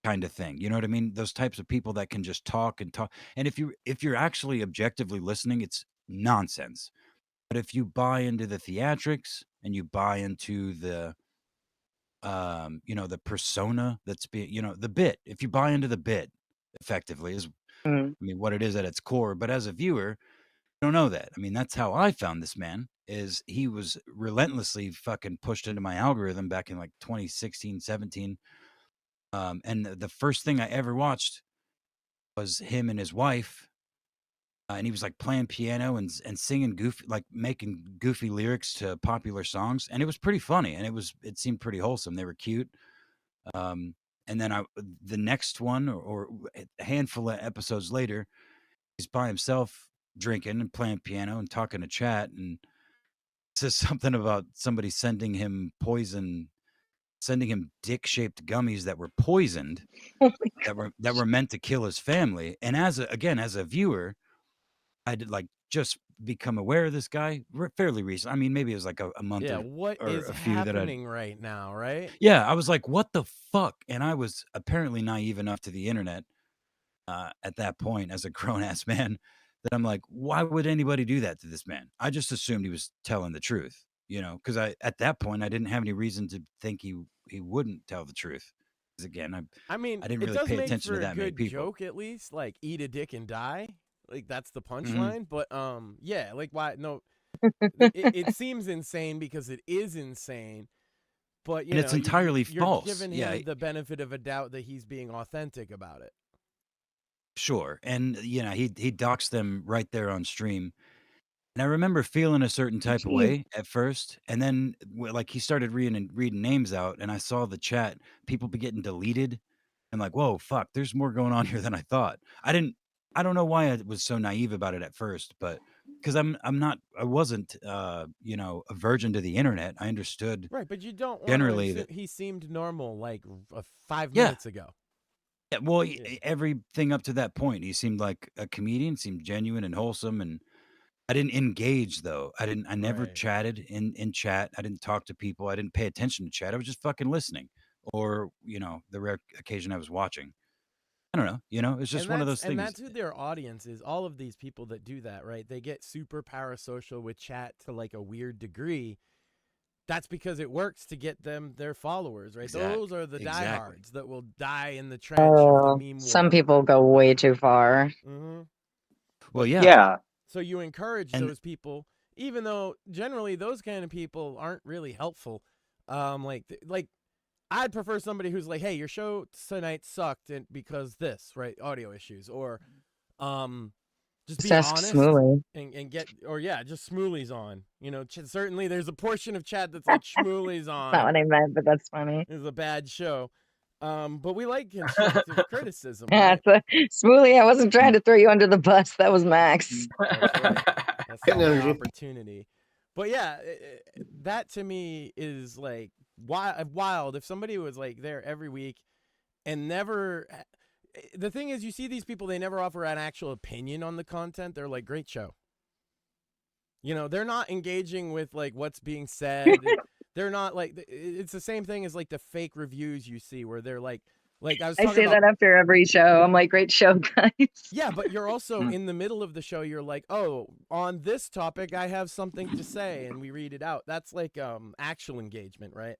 kind of thing. You know what I mean? Those types of people that can just talk and talk. And if you're actually objectively listening, it's nonsense. But if you buy into the theatrics and you buy into the the persona that's the bit, if you buy into the bit effectively is what it is at its core. But as a viewer, I don't know that. I mean, that's how I found this man. Is he was relentlessly fucking pushed into my algorithm back in like 2016, 17. And the first thing I ever watched was him and his wife. And he was like playing piano and singing goofy, like making goofy lyrics to popular songs. And it was pretty funny. And it seemed pretty wholesome. They were cute. And then the next one or a handful of episodes later, he's by himself drinking and playing piano and talking to chat, and says something about somebody sending him dick-shaped gummies that were poisoned, that were meant to kill his family. And as a viewer, I did like just become aware of this guy fairly recent. I mean, maybe it was like a month Yeah, or, what or is a few that I. happening right now, right? Yeah, I was like, what the fuck? And I was apparently naive enough to the internet at that point as a grown ass man that I'm like, why would anybody do that to this man? I just assumed he was telling the truth, because at that point I didn't have any reason to think he wouldn't tell the truth. Because again, I mean, I didn't it really does pay make attention for to a that many good people. joke, at least, like eat a dick and die. Like that's the Mhm. punchline. But yeah, like why? No, it seems insane because it is insane. But And it's entirely you're false. giving Yeah, him the benefit of a doubt that he's being authentic about it. sure. And he doxed them right there on stream. And I remember feeling a certain type of Jeez. way at first, and then like he started reading names out, and I saw the chat, people be getting deleted. I'm like, whoa, fuck, there's more going on here than I thought. I don't know why I was so naive about it at first, but because I wasn't a virgin to the internet. I understood Right, but you don't want to generally assume that, he seemed normal like 5 yeah, minutes ago. yeah. Well, Yeah. everything up to that point, he seemed like a comedian, seemed genuine and wholesome, and I didn't engage though. I never Right. chatted in chat. I didn't talk to people. I didn't pay attention to chat. I was just fucking listening, or the rare occasion I was watching. I don't know. It's just one of those And things. that's who their audience is. All of these people that do that, right? They get super parasocial with chat to like a weird degree. That's because it works to get them their followers, right? Those are the Exactly. diehards that will die in the trench of the meme war. Some people go way too far. Mm-hmm. Well, yeah. Yeah. So you encourage those people, even though generally those kind of people aren't really helpful. Like I'd prefer somebody who's like, hey, your show tonight sucked because this, right? Audio issues, or just be Ask honest Smooly. and get, or yeah, just Schmooley's on. Certainly there's a portion of chat that's like Schmooley's on. Not what I meant, but that's funny. It's a bad show. But we like constructive criticism. Yeah, Right? Smooly, I wasn't trying to throw you under the bus. That was Max. That's right. That's Getting our energy. opportunity. But yeah, that to me is like wild. If somebody was like there every week and never, the thing is, you see these people, they never offer an actual opinion on the content. They're like, great show. They're not engaging with like what's being said. They're not like, it's the same thing as like the fake reviews you see where they're like I was I talking say about, that after every show. I'm like, great show, guys. yeah, but you're also in the middle of the show. You're like, oh, on this topic, I have something to say, and we read it out. That's like actual engagement, right?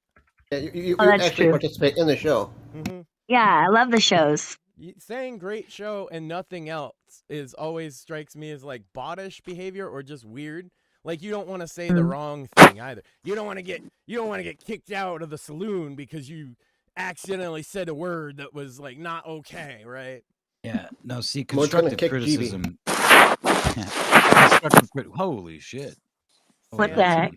Yeah, you that's actually true. participate in the show. Mm-hmm. Yeah, I love the shows. Saying great show and nothing else is always strikes me as like bottish behavior or just weird. Like you don't want to say the wrong thing either. You don't want to get kicked out of the saloon because you accidentally said a word that was like not okay, right? Yeah. No, see, More trying to constructive kick criticism. Holy shit. What the heck?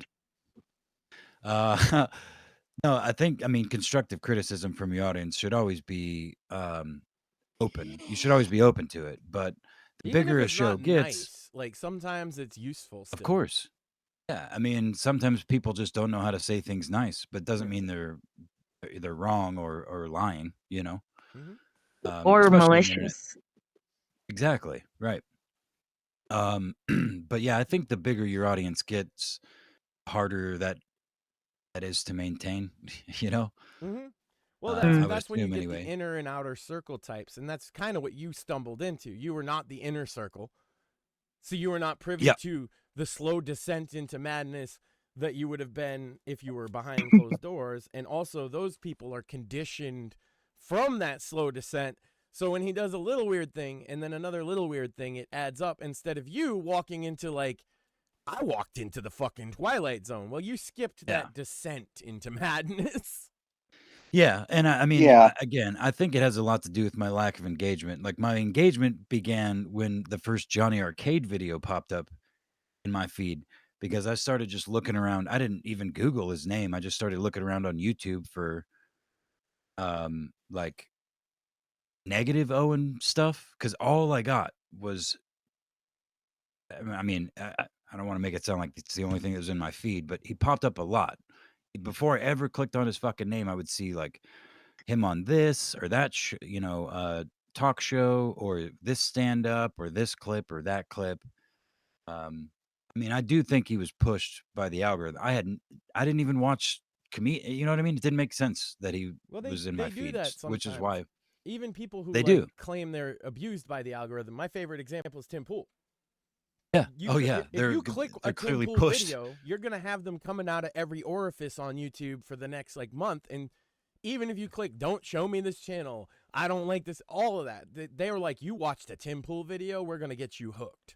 No, I mean, constructive criticism from your audience should always be open. You should always be open to it. But the Even bigger if a it's show not gets, nice, like sometimes it's useful still. of course. Yeah. I mean, sometimes people just don't know how to say things nice, but doesn't mean they're wrong or lying, Mm-hmm. Or especially on the internet. malicious. Exactly. Right. But yeah, I think the bigger your audience gets, harder that is to maintain, Mm-hmm. Well, that's when you get the inner and outer circle types, and that's kind of what you stumbled into. You were not the inner circle, so you were not privy to the slow descent into madness that you would have been if you were behind closed doors. And also, those people are conditioned from that slow descent. So when he does a little weird thing and then another little weird thing, it adds up instead of you walking into like, I walked into the fucking Twilight Zone. Well, you skipped that descent into madness. Yeah, and I mean, again, I think it has a lot to do with my lack of engagement. Like my engagement began when the first Johnny Arcade video popped up in my feed because I started just looking around. I didn't even Google his name. I just started looking around on YouTube for like negative Owen stuff because all I got was, I mean, I don't want to make it sound like it's the only thing that was in my feed, but he popped up a lot. Before I ever clicked on his fucking name, I would see like him on this or that, talk show or this stand up or this clip or that clip. I mean, I do think he was pushed by the algorithm. I didn't even watch you know what I mean? It didn't make sense that he was in my feed, which is why even people who they do claim they're abused by the algorithm. My favorite example is Tim Pool. Yeah. You Oh could, yeah. if you click they're a Tim clearly Pool pushed. video, you're gonna have them coming out of every orifice on YouTube for the next like month. And even if you click, don't show me this channel, I don't like this, all of that. They were like, you watched a Tim Pool video, we're gonna get you hooked.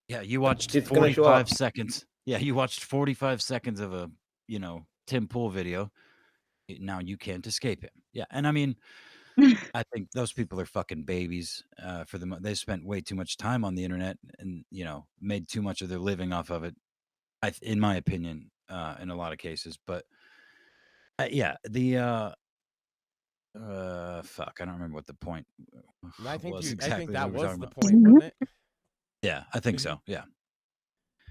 Yeah, you watched It's gonna show 45 up. seconds. Yeah, you watched 45 seconds of a, Tim Pool video. Now you can't escape him. Yeah, and I mean, I think those people are fucking babies. For them, they spent way too much time on the internet, and made too much of their living off of it. In my opinion, in a lot of cases. But yeah, fuck, I don't remember what the point I think was I exactly think that that we were was talking the about. point, wasn't it? Yeah, I think so. Yeah.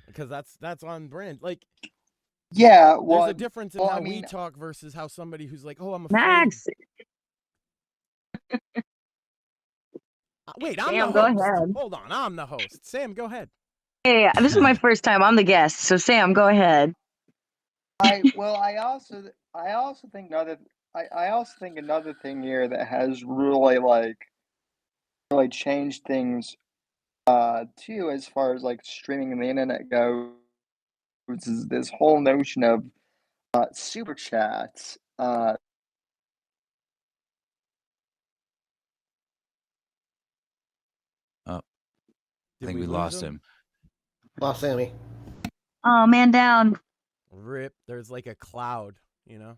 Because that's on brand. Like, Yeah, there's a difference in how I we mean, talk versus how somebody who's like, oh, I'm afraid. Max, Wait, I'm Sam, the go host. ahead. Hold on, I'm the host. Sam, go ahead. Hey, this is my first time. I'm the guest, so Sam, go ahead. I also think another thing here that has really changed things too, as far as like streaming and the internet goes, is this whole notion of super chats. Oh, I Did think we lose lost him. Lost Sammy. Oh, man down. Rip. There's like a cloud, you know?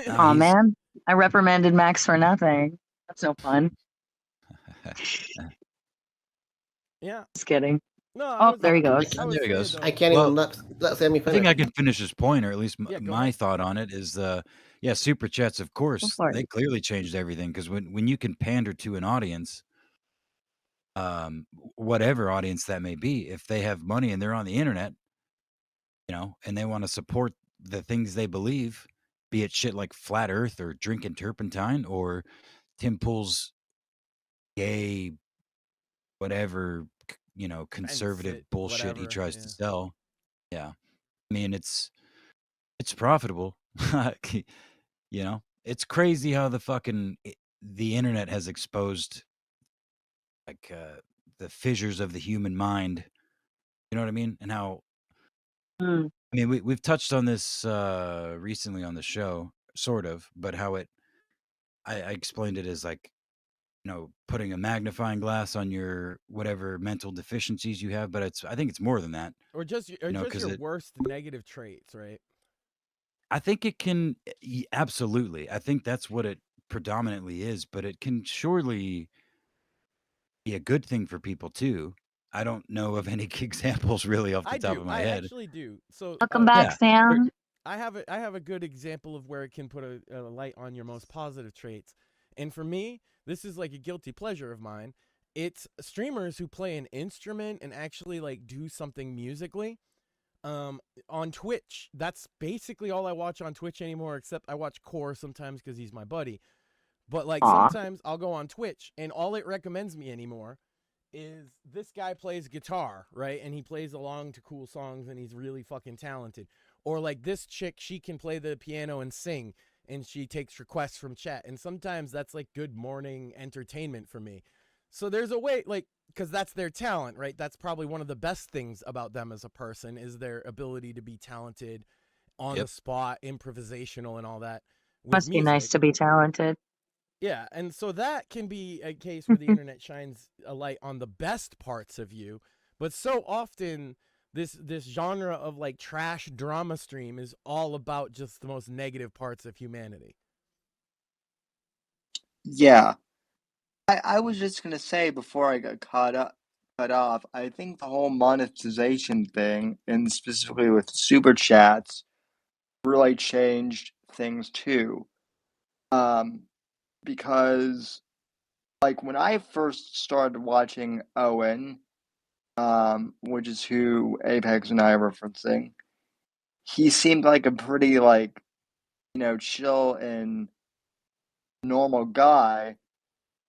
Oh, man. I reprimanded Max for nothing. That's no fun. Yeah. Just kidding. No, Oh, there he goes. There he goes. I can't even let Sammy I finish. think I can finish his point, or at least Yeah, go my ahead. thought on it is, yeah, super chats. Of course, for it. they clearly changed everything, because when you can pander to an audience, whatever audience that may be, if they have money and they're on the internet, and they want to support the things they believe, be it shit like flat Earth or drinking turpentine or Tim Pool's gay, whatever, conservative Sit, bullshit he whatever, tries to yeah. sell. Yeah, I mean it's profitable. It's crazy how the internet has exposed like the fissures of the human mind. You know what I mean? And how Mm. I mean we've touched on this recently on the show, sort of, but how I explained it as like putting a magnifying glass on your whatever mental deficiencies you have, but I think it's more than that. Or just your worst negative traits, right? I think it can absolutely. I think that's what it predominantly is, but it can surely be a good thing for people too. I don't know of any examples really off the top of my head. I actually do. So welcome back, Sam. I have a good example of where it can put a light on your most positive traits. And for me, this is like a guilty pleasure of mine. It's streamers who play an instrument and actually like do something musically. On Twitch, that's basically all I watch on Twitch anymore, except I watch Core sometimes because he's my buddy. But like sometimes I'll go on Twitch and all it recommends me anymore is this guy plays guitar, right? And he plays along to cool songs and he's really fucking talented. Or like this chick, she can play the piano and sing and she takes requests from chat. And sometimes that's like good morning entertainment for me. So there's a way, like, because that's their talent, right? That's probably one of the best things about them as a person is their ability to be talented, on the spot, improvisational and all that. Must be nice to be talented. Yeah, and so that can be a case where the internet shines a light on the best parts of you, but so often this genre of like trash drama stream is all about just the most negative parts of humanity. Yeah. I was just gonna say before I got cut off, I think the whole monetization thing, and specifically with super chats, really changed things too. Because like when I first started watching Owen, which is who Apex and I are referencing, he seemed like a pretty like, chill and normal guy.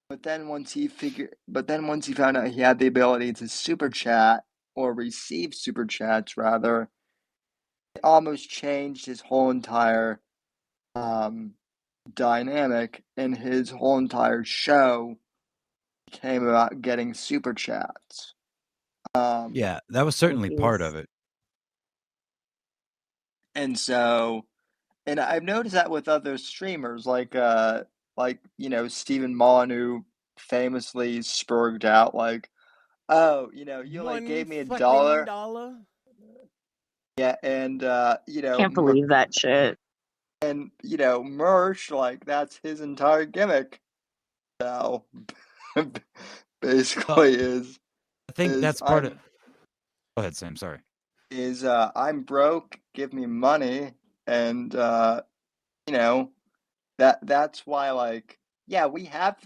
But then once he found out he had the ability to super chat or receive super chats rather, it almost changed his whole entire dynamic, and his whole entire show came about getting super chats. Yeah, that was certainly part of it. And so, and I've noticed that with other streamers, like Stephen Mullen, who famously spurged out, like, oh, you like gave me $1. Yeah, and Can't believe that shit. And Mersh, like, that's his entire gimmick. So basically I think that's part of. Go ahead, Sam. Sorry. I'm broke, give me money, and that's why, like, yeah, we have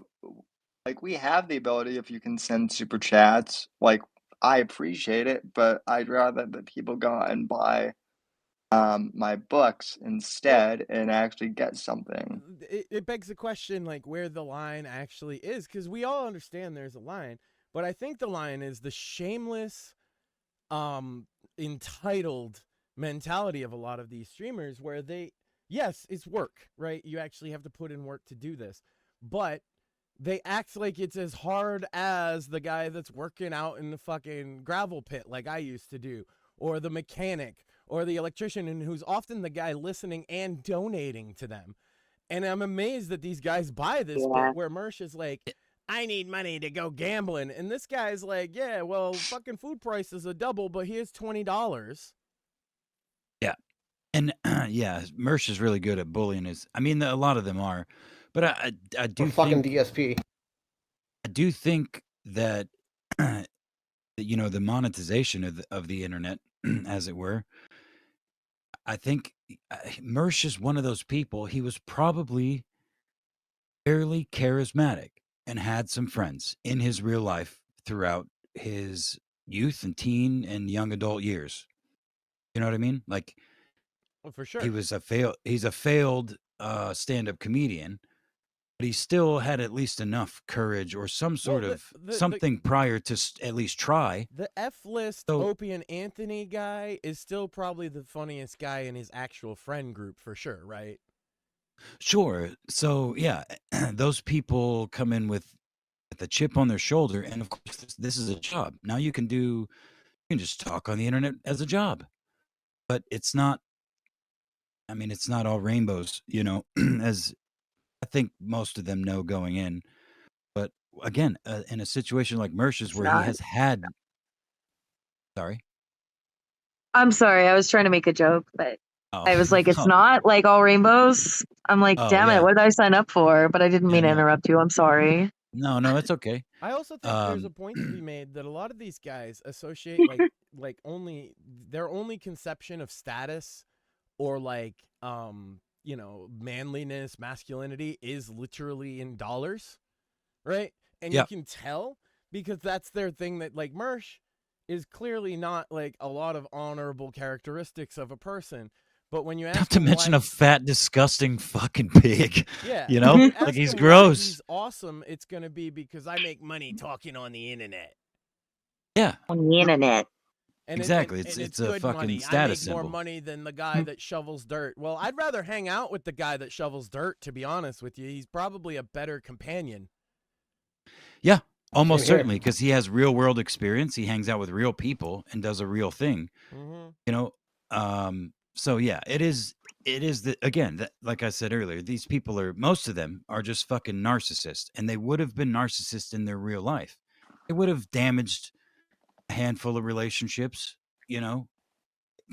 the ability, if you can send super chats, like, I appreciate it, but I'd rather that people go out and buy my books instead and actually get something. It begs the question, like, where the line actually is, because we all understand there's a line, but I think the line is the shameless, entitled mentality of a lot of these streamers, where yes, it's work, right? You actually have to put in work to do this, but they act like it's as hard as the guy that's working out in the fucking gravel pit like I used to do, or the mechanic, or the electrician, and who's often the guy listening and donating to them. And I'm amazed that these guys buy this bit where Mersh is like, I need money to go gambling. And this guy's like, yeah, well, fucking food prices are double, but here's $20. Yeah. And yeah, Mersh is really good at bullying I mean, a lot of them are, but I do think fucking DSP. I do think that the monetization of the internet, as it were. I think Mersh is one of those people. He was probably fairly charismatic and had some friends in his real life throughout his youth and teen and young adult years. You know what I mean? Like, well, for sure, he's a failed stand-up comedian, but he still had at least enough courage or some sort of something prior to at least try. The F-list Opie and Anthony guy is still probably the funniest guy in his actual friend group, for sure, right? Sure. So yeah, those people come in with the chip on their shoulder, and of course this is a job. Now you can just talk on the internet as a job, but it's not. I mean, it's not all rainbows, as I think most of them know going in. But again, in a situation like Mersh's, where he has had. Sorry. I'm sorry. I was trying to make a joke, but I was like, it's not like all rainbows. I'm like, damn it, what did I sign up for? But I didn't mean to interrupt you. I'm sorry. No, it's okay. I also think there's a point to be made that a lot of these guys associate like their only conception of status or like manliness, masculinity is literally in dollars, right? And you can tell because that's their thing, that like Mersh is clearly not like a lot of honorable characteristics of a person. But when you ask not to mention a fat, disgusting fucking pig, yeah, like he's gross. He's awesome. It's gonna be because I make money talking on the internet. Yeah, on the internet. And exactly. It's a fucking money. status symbol. I make more symbol. money than the guy that shovels dirt. Well, I'd rather hang out with the guy that shovels dirt, to be honest with you. He's probably a better companion. Yeah, almost certainly, because he has real world experience. He hangs out with real people and does a real thing. So yeah, it is like I said earlier, these people most of them are just fucking narcissists, and they would have been narcissists in their real life. They would have damaged a handful of relationships,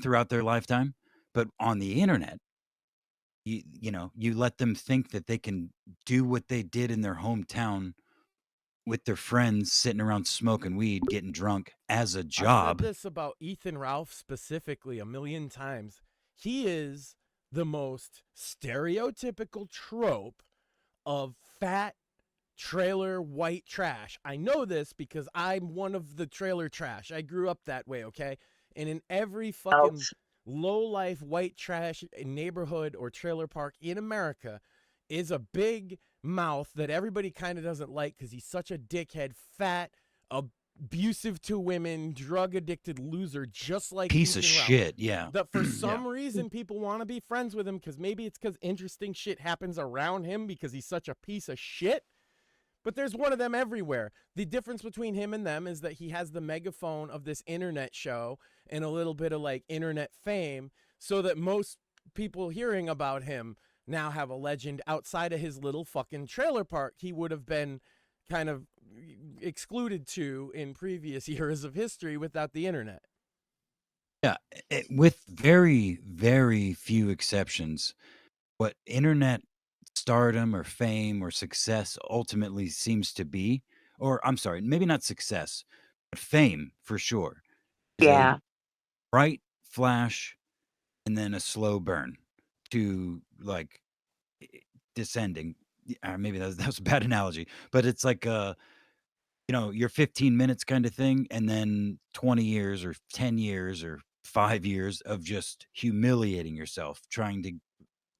throughout their lifetime. But on the internet, you let them think that they can do what they did in their hometown with their friends, sitting around smoking weed, getting drunk as a job. I've said this about Ethan Ralph specifically a million times. He is the most stereotypical trope of fat trailer white trash. I know this because I'm one of the trailer trash. I grew up that way, okay? And in every fucking low-life white trash neighborhood or trailer park in America is a big mouth that everybody kind of doesn't like because he's such a dickhead, fat, abusive to women, drug-addicted loser, just like piece of shit. Yeah. That for some reason people want to be friends with him because maybe it's because interesting shit happens around him because he's such a piece of shit. But there's one of them everywhere. The difference between him and them is that he has the megaphone of this internet show and a little bit of like internet fame, so that most people hearing about him now have a legend outside of his little fucking trailer park he would have been kind of excluded to in previous eras of history without the internet. Yeah, with very, very few exceptions, what internet stardom or fame or success ultimately seems to be, or I'm sorry, maybe not success, but fame for sure, is a bright flash and then a slow burn to like descending. Maybe that was a bad analogy, but it's like your 15 minutes kind of thing, and then 20 years or 10 years or 5 years of just humiliating yourself trying to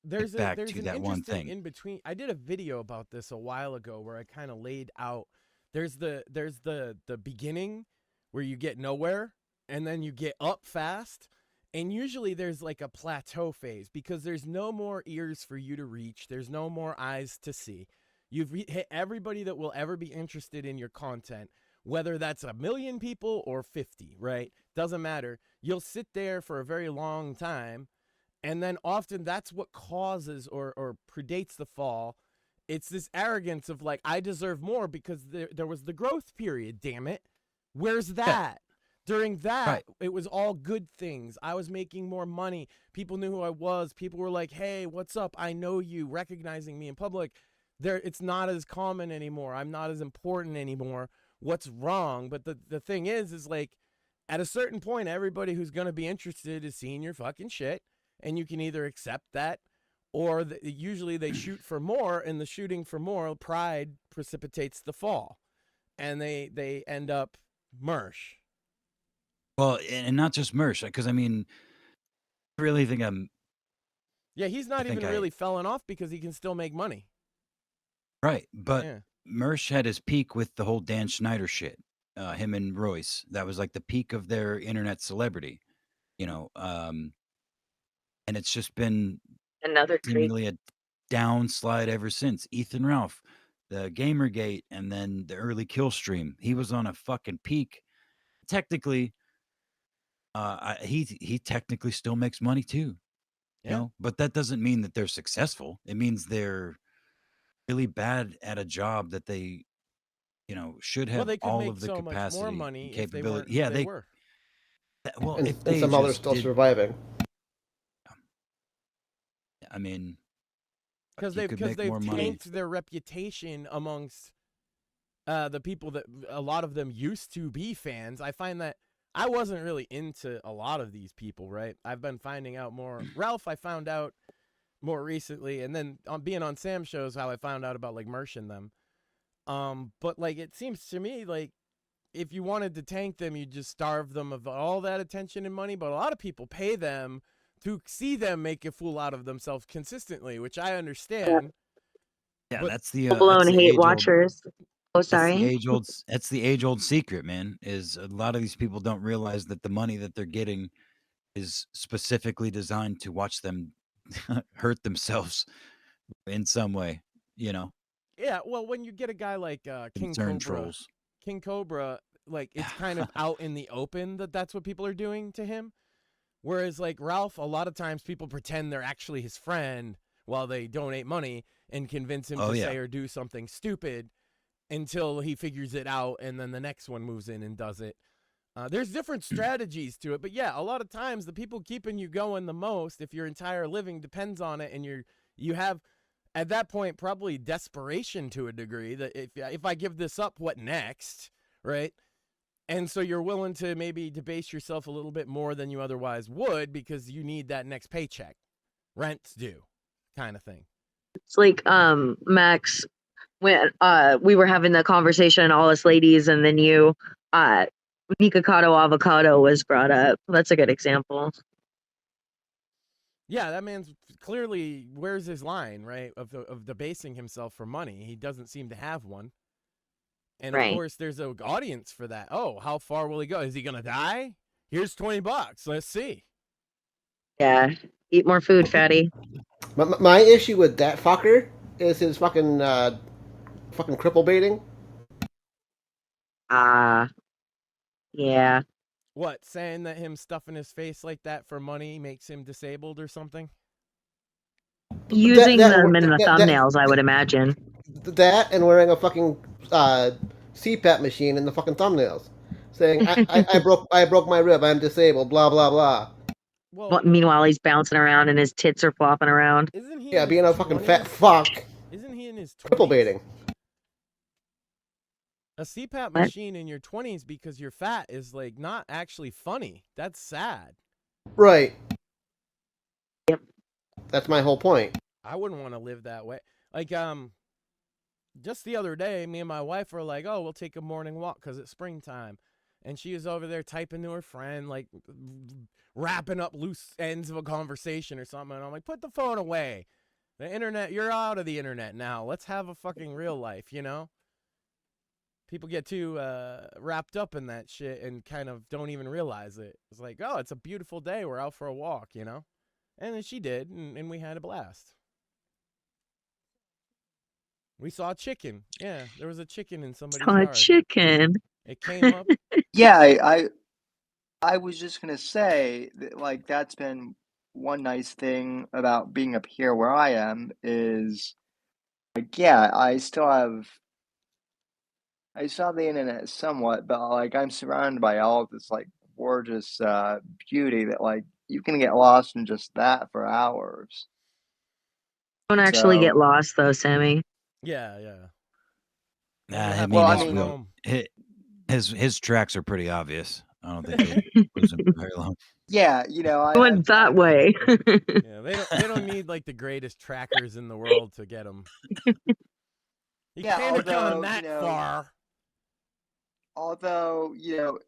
There's back an to that one interesting thing. in between. I did a video about this a while ago where I kind of laid out. There's the beginning where you get nowhere and then you get up fast, and usually there's like a plateau phase because there's no more ears for you to reach. There's no more eyes to see. You've hit everybody that will ever be interested in your content, whether that's 1 million people or 50, right? Doesn't matter. You'll sit there for a very long time. And then often that's what causes or predates the fall. It's this arrogance of like, I deserve more because there was the growth period, damn it. Where's that? During that, It was all good things. I was making more money. People knew who I was. People were like, hey, what's up? I know you, recognizing me in public. It's not as common anymore. I'm not as important anymore. What's wrong? But the thing is like, at a certain point, everybody who's going to be interested is seeing your fucking shit. And you can either accept that, or usually they shoot for more, and the shooting for more, pride precipitates the fall, and they end up Mersh. Well, and not just Mersh, because I mean, I really think Yeah, he's not even really falling off because he can still make money. Right, but Mersh had his peak with the whole Dan Schneider shit. Him and Royce, that was like the peak of their internet celebrity, and it's just been another seemingly a downslide ever since. Ethan Ralph, the Gamergate, and then the early Killstream. He was on a fucking peak. Technically, he technically still makes money too, but that doesn't mean that they're successful. It means they're really bad at a job that they, should have all of the capacity, more money, capability. They were. Well, and some others still surviving. I mean, because they've tanked their reputation amongst the people that a lot of them used to be fans. I find that I wasn't really into a lot of these people, right? I've been finding out more. Ralph, I found out more recently, and then being on Sam's shows, how I found out about like Mersh and them. But like it seems to me like if you wanted to tank them, you just starve them of all that attention and money. But a lot of people pay them to see them make a fool out of themselves consistently, which I understand. Yeah, that's the blown hate watchers. Oh, sorry. That's the age-old secret, man. Is a lot of these people don't realize that the money that they're getting is specifically designed to watch them hurt themselves in some way. Yeah, well, when you get a guy like King Cobra, like it's kind of out in the open that's what people are doing to him. Whereas like Ralph, a lot of times people pretend they're actually his friend while they donate money and convince him to say or do something stupid until he figures it out, and then the next one moves in and does it. There's different strategies to it, but yeah, a lot of times the people keeping you going the most, if your entire living depends on it, and you have at that point probably desperation to a degree that if I give this up, what next, right? And so you're willing to maybe debase yourself a little bit more than you otherwise would because you need that next paycheck. Rent's due kind of thing. It's like Max, when we were having the conversation, all us ladies, and then you Nikocado Avocado was brought up. That's a good example. Yeah, that man's clearly, where's his line, right, of debasing himself for money? He doesn't seem to have one. And of course, there's an audience for that. Oh, how far will he go? Is he going to die? Here's $20. Let's see. Yeah, eat more food, fatty. My issue with that fucker is his fucking fucking cripple baiting. Yeah. What, saying that him stuffing his face like that for money makes him disabled or something? Using them in the thumbnails, I would imagine. That and wearing a fucking CPAP machine in the fucking thumbnails, saying I broke my rib, I'm disabled, blah blah blah. Well, meanwhile, he's bouncing around and his tits are flopping around. Isn't he? Yeah, being a fucking fat fuck. Isn't he in his 20s? Cripple baiting. A CPAP machine in your 20s because you're fat is like not actually funny. That's sad. Right. Yep. That's my whole point. I wouldn't want to live that way. Like, just the other day, me and my wife were like, oh, we'll take a morning walk because it's springtime. And she was over there typing to her friend, like wrapping up loose ends of a conversation or something. And I'm like, put the phone away. The internet, you're out of the internet now. Let's have a fucking real life, you know? People get too wrapped up in that shit and kind of don't even realize it. It's like, oh, it's a beautiful day. We're out for a walk, you know? And then she did, and we had a blast. We saw a chicken. Yeah, there was a chicken in somebody's yard. A chicken. It came up. Yeah, I was just gonna say that, like, that's been one nice thing about being up here where I am is, like, yeah, I still have the internet somewhat, but like I'm surrounded by all of this like gorgeous beauty that like you can get lost in just that for hours. Don't actually get lost though, Sammy. Yeah, yeah. Nah, Well, his tracks are pretty obvious. I don't think they lose him very long. Yeah, you know, I went that way. Yeah, they don't need like the greatest trackers in the world to get them. You can't have gone that far. Although, you know,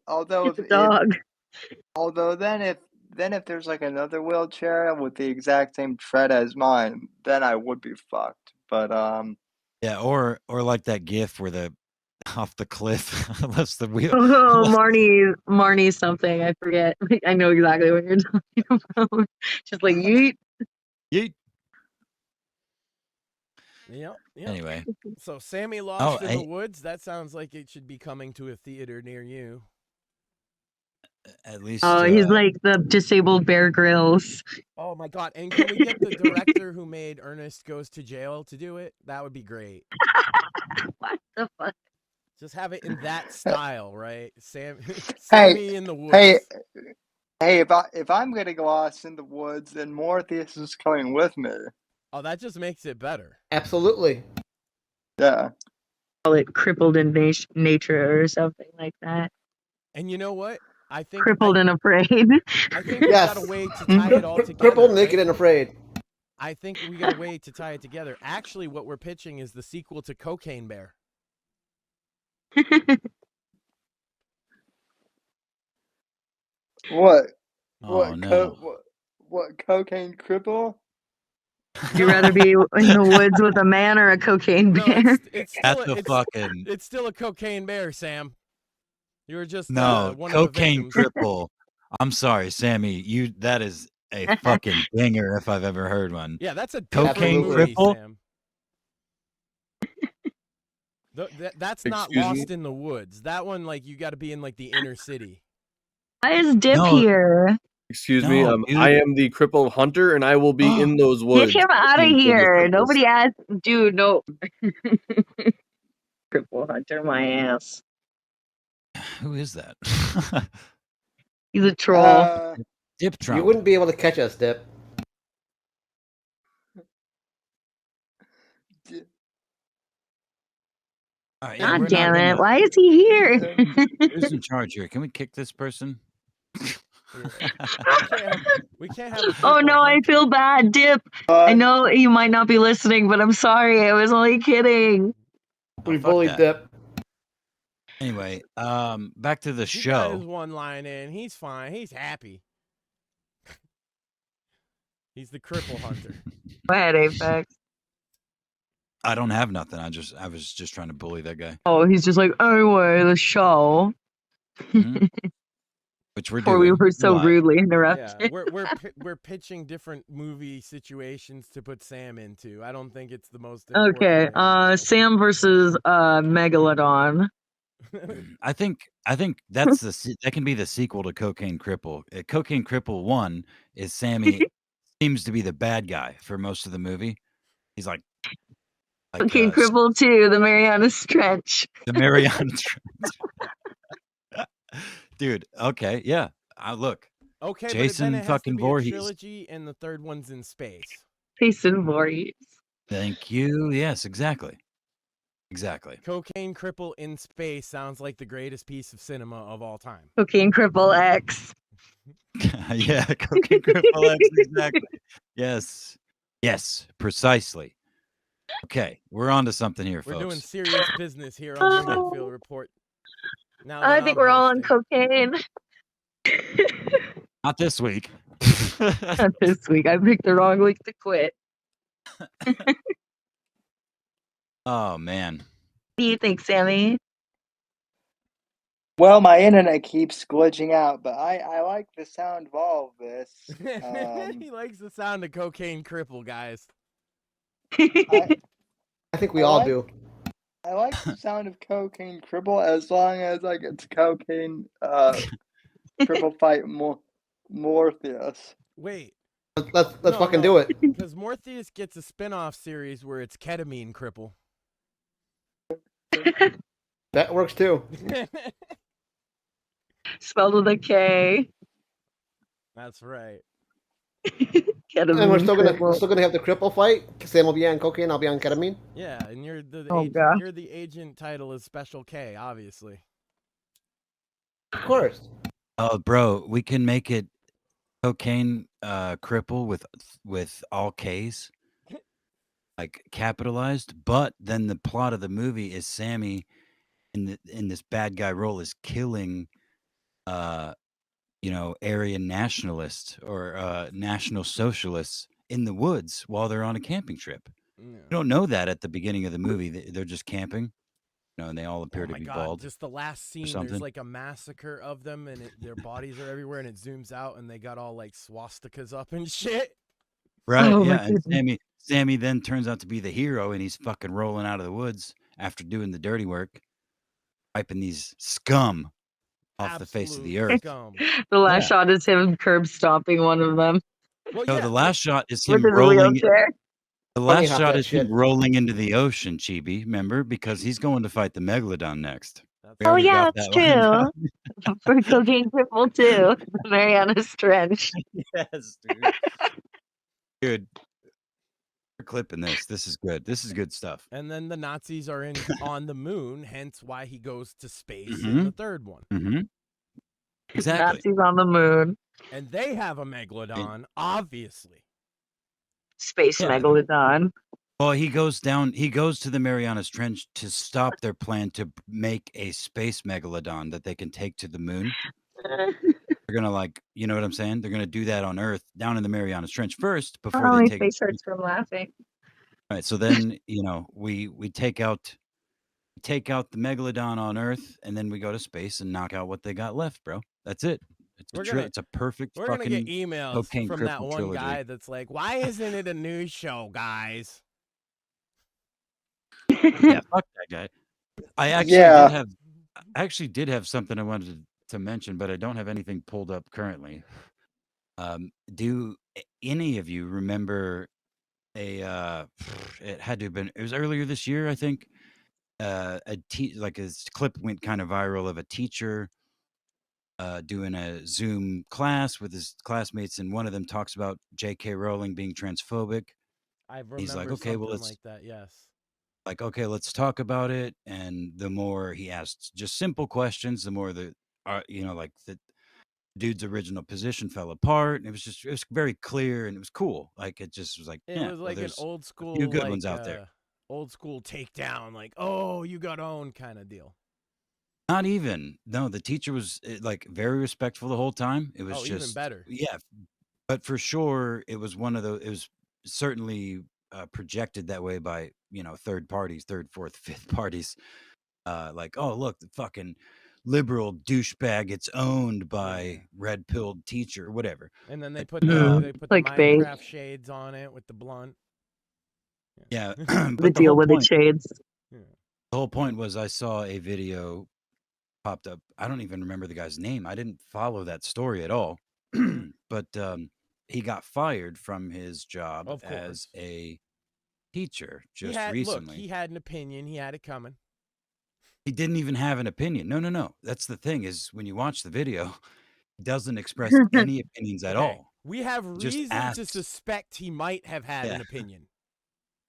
then if there's like another wheelchair with the exact same tread as mine, then I would be fucked. But yeah, or like that GIF where the off the cliff lifts the wheel. Oh, Marnie something. I forget. I know exactly what you're talking about. Just like yeet. Yeet. Yep. Anyway. So Sammy Lost in the Woods, that sounds like it should be coming to a theater near you. At least he's like the disabled Bear Grylls. Oh my god, and can we get the director who made Ernest Goes to Jail to do it? That would be great. What the fuck? Just have it in that style, right? Sammy in the woods. Hey, if I'm gonna go lost in the woods, then Mortheous is coming with me. Oh, that just makes it better. Absolutely. Yeah. Call it crippled in nature or something like that. And you know what? I think crippled and afraid. I think we got a way to tie it all together. Crippled, naked, and afraid. I think we got a way to tie it together. Actually, what we're pitching is the sequel to Cocaine Bear. What? Oh, no. What cocaine cripple? Would you rather be in the woods with a man or a cocaine bear? No, it's still a cocaine bear, Sam. You were just one cocaine of the cripple. I'm sorry, Sammy. That is a fucking banger if I've ever heard one. Yeah, that's a cocaine movie, cripple. Sam. That's not Lost in the Woods. That one, like, you got to be in like the inner city. Why is Dip here? Excuse me, I am the cripple hunter, and I will be in those woods. Get him out of here! Nobody asked, dude. No, cripple hunter, my ass. Who is that? He's a troll. Dip Trump. You wouldn't be able to catch us, Dip. God damn it! Why is he here? Who's in charge here? Can we kick this person? We can't have oh no, I feel bad, Dip. I know you might not be listening, but I'm sorry. I was only kidding. We bullied Dip. Anyway, back to the he show. Got his one line in. He's fine. He's happy. He's the cripple hunter. Go ahead, Apex. I don't have nothing. I was just trying to bully that guy. Oh, he's just like, anyway, the show. Mm-hmm. which we're Before doing. we were so What? rudely interrupted. Yeah, we're pitching different movie situations to put Sam into. I don't think it's the most important Okay, thing. Sam versus Megalodon. I think that's that can be the sequel to Cocaine Cripple. Cocaine Cripple 1 is Sammy seems to be the bad guy for most of the movie. He's like Cocaine Cripple 2, the Marianas Trench. The Marianas Trench. Dude, okay, yeah. Look. Okay, Jason but then it has fucking to be Voorhees. a trilogy, and the third one's in space. Jason Voorhees. Thank you. Yes, exactly. Exactly. Cocaine Cripple in space sounds like the greatest piece of cinema of all time. Cocaine Cripple X. Yeah, Cocaine Cripple X, exactly. Yes. Yes, precisely. Okay, we're on to something here, We're folks. doing serious business here on the Whitfield Report. Now I think we're all on cocaine. Not this week. Not this week. I picked the wrong week to quit. Oh, man. What do you think, Sammy? Well, my internet keeps glitching out, but I like the sound of all of this. He likes the sound of Cocaine Cripple, guys. I think we all do. I like the sound of Cocaine Cripple as long as like it's Cocaine Cripple fight Mortheous. Wait. Let's fucking do it. Because Mortheous gets a spin-off series where it's Ketamine Cripple. That works too. Spelled with a K. That's right. And we're still gonna have the cripple fight. Sam will be on cocaine. I'll be on ketamine. Yeah, and you're the you're the agent title is Special K, obviously. Of course. Oh, bro, we can make it Cocaine Cripple with all K's, like capitalized. But then the plot of the movie is Sammy in this bad guy role is killing Aryan nationalists or national socialists in the woods while they're on a camping trip. Yeah. You don't know that at the beginning of the movie. They're just camping, and they all appear to be bald. Just the last scene, there's like a massacre of them, and their bodies are everywhere, and it zooms out, and they got all like swastikas up and shit. Right? Oh, yeah. And Sammy then turns out to be the hero, and he's fucking rolling out of the woods after doing the dirty work, wiping these scum off the face of the earth. The last shot is him curb stomping one of them. Well, no, the last shot is him rolling. The last shot is him rolling into the ocean, Chibi. Remember, because he's going to fight the Megalodon next. Oh yeah, that's true. For Cocaine Cripple too, the Marianas Trench. Yes, dude. Dude, we're clipping this. This is good. This is good stuff. And then the Nazis are on the moon, hence why he goes to space in the third one. Mm-hmm. Exactly. Nazis on the moon. And they have a Megalodon, obviously. Space Megalodon. Well, he goes to the Marianas Trench to stop their plan to make a space Megalodon that they can take to the moon. They're gonna you know what I'm saying? They're gonna do that on Earth, down in the Marianas Trench first before they take. My face hurts from laughing. All right, so then we take out the Megalodon on Earth, and then we go to space and knock out what they got left, bro. That's it. It's a perfect. We're fucking gonna get emails from that one trilogy. guy that's like, "Why isn't it a news show, guys?" Yeah, fuck that guy. I actually did have something I wanted to mention, but I don't have anything pulled up currently. Do any of you remember it had to have been, it was earlier this year, I think. Like a clip went kind of viral of a teacher doing a Zoom class with his classmates, and one of them talks about J.K. Rowling being transphobic. He's like, okay, well, let's like that, yes. Like, okay, let's talk about it. And the more he asked just simple questions, the more the dude's original position fell apart. And it was very clear, and it was cool. Like, it just was like, it was like an old school, few good ones out there. Old school takedown, like, oh, you got owned kind of deal. Not even. No, the teacher was like very respectful the whole time. It was just even better. Yeah, but for sure, it was one of those. It was certainly projected that way by third parties, third, fourth, fifth parties. Like, oh, look liberal douchebag. It's owned by red-pilled teacher, whatever. And then they put the Clickbait. Minecraft shades on it with the blunt. Yeah, The but deal with the shades. the whole point was I saw a video popped up. I don't even remember the guy's name. I didn't follow that story at all. But he got fired from his job as a teacher just recently. Look, he had an opinion. He had it coming. He didn't even have an opinion. No. That's the thing is when you watch the video, he doesn't express any opinions at all. We have reason to suspect he might have had an opinion.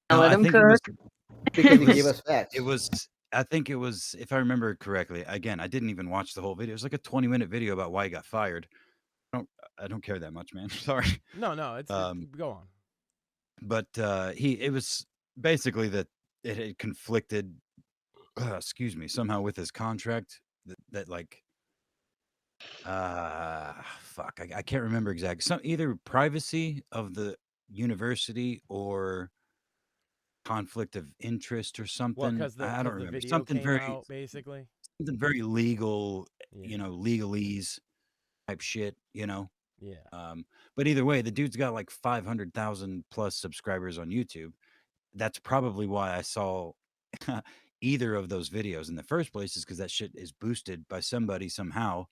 No, Let him cook. Because he gave us facts. I think it was, if I remember correctly, again, I didn't even watch the whole video. It was like a 20-minute video about why he got fired. I don't care that much, man. Sorry. No, it's go on. But it was basically that it had conflicted, somehow with his contract that like, fuck, I can't remember exactly. Either privacy of the university or conflict of interest or something. I don't remember. Something very basically. Something very legal, legalese type shit, Yeah. But either way, the dude's got like 500,000 plus subscribers on YouTube. That's probably why I saw either of those videos in the first place, is because that shit is boosted by somebody somehow,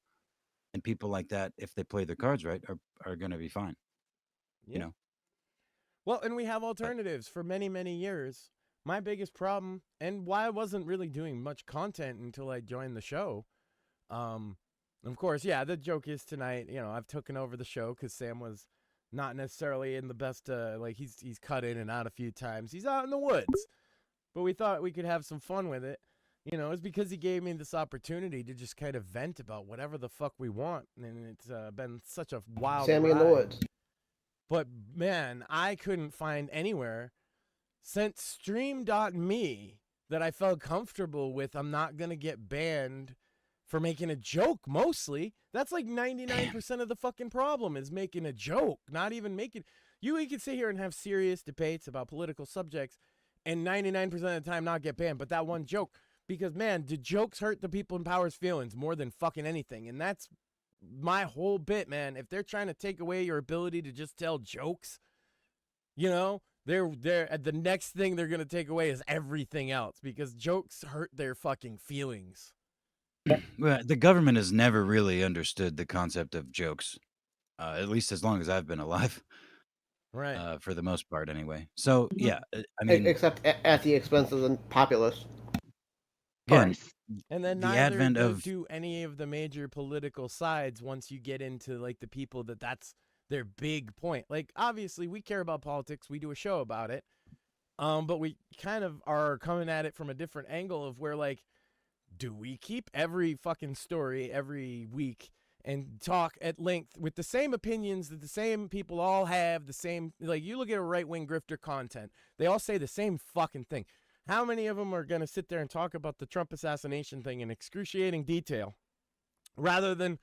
and people like that, if they play their cards right, are going to be fine. Well, and we have alternatives for many, many years. My biggest problem, and why I wasn't really doing much content until I joined the show, of course, the joke is tonight, I've taken over the show because Sam was not necessarily in the best, he's cut in and out a few times. He's out in the woods. But we thought we could have some fun with it. It's because he gave me this opportunity to just kind of vent about whatever the fuck we want. And it's been such a wild Sammy ride. in the woods. But, man, I couldn't find anywhere since Stream.me that I felt comfortable with. I'm not going to get banned for making a joke, mostly. That's like 99% of the fucking problem is making a joke, not even making... We could sit here and have serious debates about political subjects and 99% of the time not get banned, but that one joke, because, man, the jokes hurt the people in power's feelings more than fucking anything, and that's my whole bit, man. If they're trying to take away your ability to just tell jokes, they're the next thing they're going to take away is everything else, because jokes hurt their fucking feelings. Well, the government has never really understood the concept of jokes, at least as long as I've been alive. Right. For the most part, anyway. So, I mean... Except at the expense of the populace. Again, and then the neither advent of do any of the major political sides once you get into, like, the people that's their big point. Like, obviously, we care about politics. We do a show about it. But we kind of are coming at it from a different angle of where, like, do we keep every fucking story every week and talk at length with the same opinions that the same people all have, the same, like, you look at a right-wing grifter content, they all say the same fucking thing. How many of them are going to sit there and talk about the Trump assassination thing in excruciating detail rather than,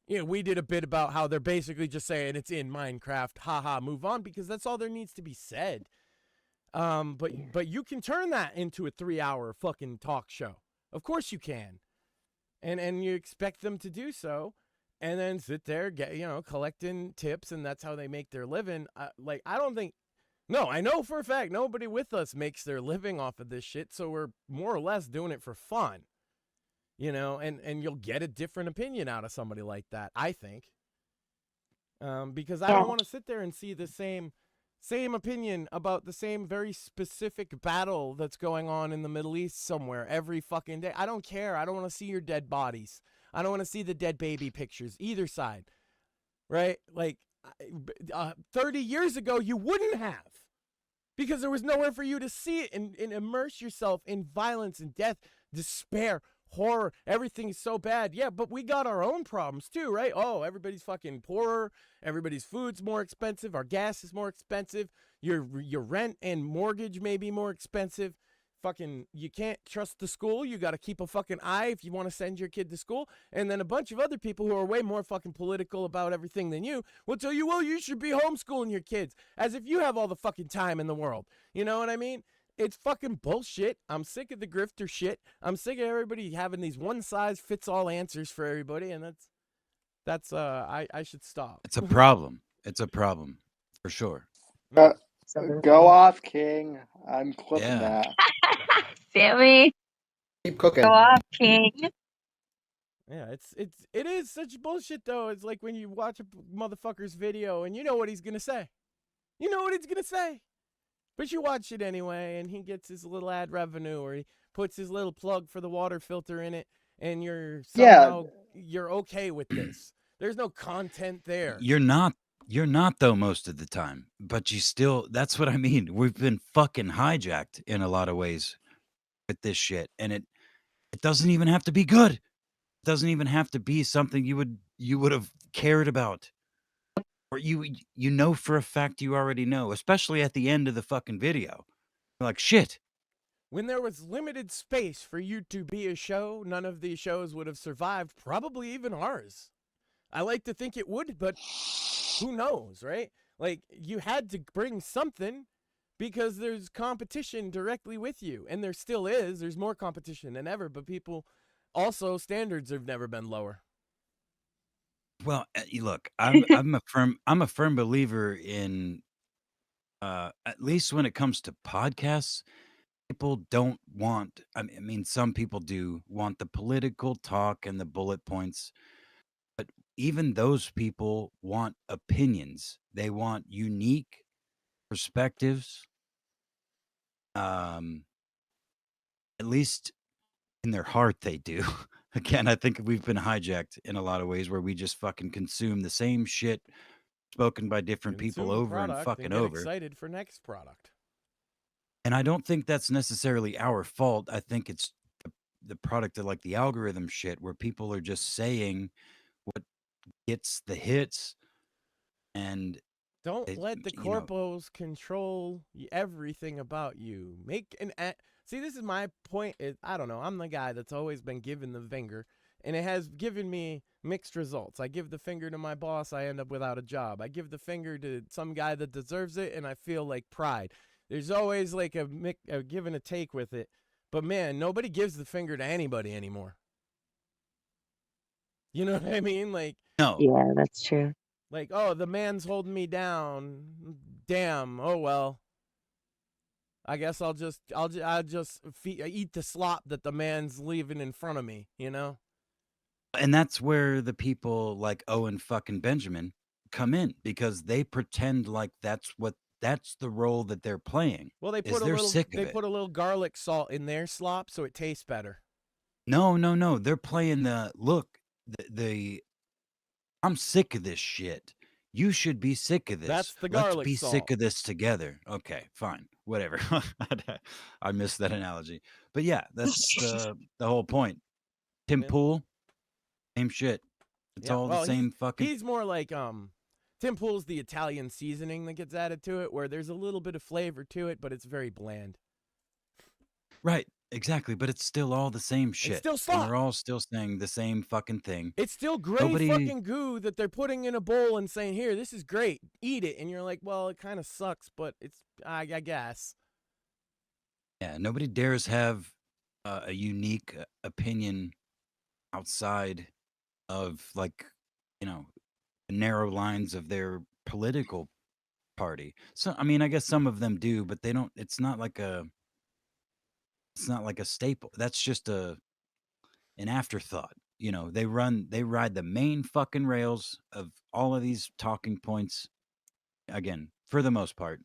we did a bit about how they're basically just saying it's in Minecraft, haha, move on, because that's all there needs to be said. But you can turn that into a 3-hour fucking talk show. Of course you can. And you expect them to do so. And then sit there, collecting tips, and that's how they make their living. I know for a fact nobody with us makes their living off of this shit, so we're more or less doing it for fun. And you'll get a different opinion out of somebody like that, I think. Because I don't want to sit there and see the same opinion about the same very specific battle that's going on in the Middle East somewhere every fucking day. I don't care. I don't want to see your dead bodies. I don't want to see the dead baby pictures, either side, right? Like, 30 years ago, you wouldn't have, because there was nowhere for you to see it and immerse yourself in violence and death, despair, horror. Everything's so bad. Yeah, but we got our own problems too, right? Oh, everybody's fucking poorer. Everybody's food's more expensive. Our gas is more expensive. Your rent and mortgage may be more expensive. Fucking, you can't trust the school. You got to keep a fucking eye if you want to send your kid to school. And then a bunch of other people who are way more fucking political about everything than you will tell you, well, you should be homeschooling your kids, as if you have all the fucking time in the world. You know what I mean? It's fucking bullshit. I'm sick of the grifter shit. I'm sick of everybody having these one-size-fits-all answers for everybody, and I should stop. It's a problem. It's a problem for sure. Go off, King. I'm clipping that. Sammy, Keep cooking. go off, King. Yeah, it is such bullshit though. It's like when you watch a motherfucker's video and you know what he's gonna say. You know what he's gonna say. But you watch it anyway, and he gets his little ad revenue, or he puts his little plug for the water filter in it, and you're okay with this. There's no content there. You're not though most of the time, but you still, that's what I mean. We've been fucking hijacked in a lot of ways with this shit, and it doesn't even have to be good. It doesn't even have to be something you would have cared about. Or you know for a fact you already know, especially at the end of the fucking video. You're like, shit. When there was limited space for you to be a show, none of these shows would have survived, probably even ours. I like to think it would, but who knows, right? Like, you had to bring something because there's competition directly with you, and there still is. There's more competition than ever, but people also, standards have never been lower. Well, look, I'm a firm believer in at least when it comes to podcasts, people don't want, I mean some people do want the political talk and the bullet points, but even those people want opinions. They want unique perspectives. At least in their heart they do. Again, I think we've been hijacked in a lot of ways where we just fucking consume the same shit spoken by different people over and fucking over. Excited for next product. And I don't think that's necessarily our fault. I think it's the product of like the algorithm shit where people are just saying what gets the hits, and don't let the corpos control everything about you. See, this is my point. I don't know. I'm the guy that's always been given the finger, and it has given me mixed results. I give the finger to my boss, I end up without a job. I give the finger to some guy that deserves it, and I feel like pride. There's always like a give and a take with it. But man, nobody gives the finger to anybody anymore. You know what I mean? Like, no. Yeah, that's true. Like, oh, the man's holding me down. Damn. Oh well. I guess I'll just eat the slop that the man's leaving in front of me, you know? And that's where the people like Owen fucking Benjamin come in, because they pretend like that's the role that they're playing. Well, they put a little garlic salt in their slop so it tastes better. No. They're playing I'm sick of this shit. You should be sick of this. That's the garlic Let's be salt. sick of this together. Okay, fine. Whatever. I missed that analogy. But yeah, that's the whole point. Tim Pool, same shit. It's all the same fucking... He's more like, Tim Pool's the Italian seasoning that gets added to it, where there's a little bit of flavor to it, but it's very bland. Right, exactly. But it's still all the same shit. It's still slop. And we're all still saying the same fucking thing. It's still gray fucking goo that they're putting in a bowl and saying, here, this is great, eat it. And you're like, well, it kind of sucks, but it's, I guess. Yeah, nobody dares have a unique opinion outside of, like, the narrow lines of their political party. So, I mean, I guess some of them do, but they don't, it's not like a staple. That's just an afterthought. They ride the main fucking rails of all of these talking points, again, for the most part.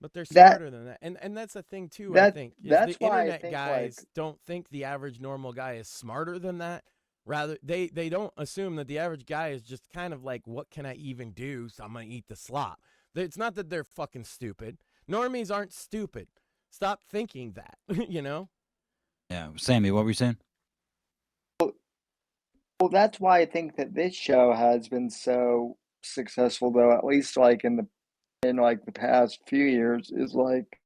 But they're smarter than that. And that's the thing, too, I think. That's the why internet guys don't think the average normal guy is smarter than that. Rather, they don't assume that the average guy is just kind of like, what can I even do? So I'm going to eat the slop. It's not that they're fucking stupid. Normies aren't stupid. Stop thinking that, Yeah. Sammy, what were you saying? Well, that's why I think that this show has been so successful, though, at least like in the past few years, is like,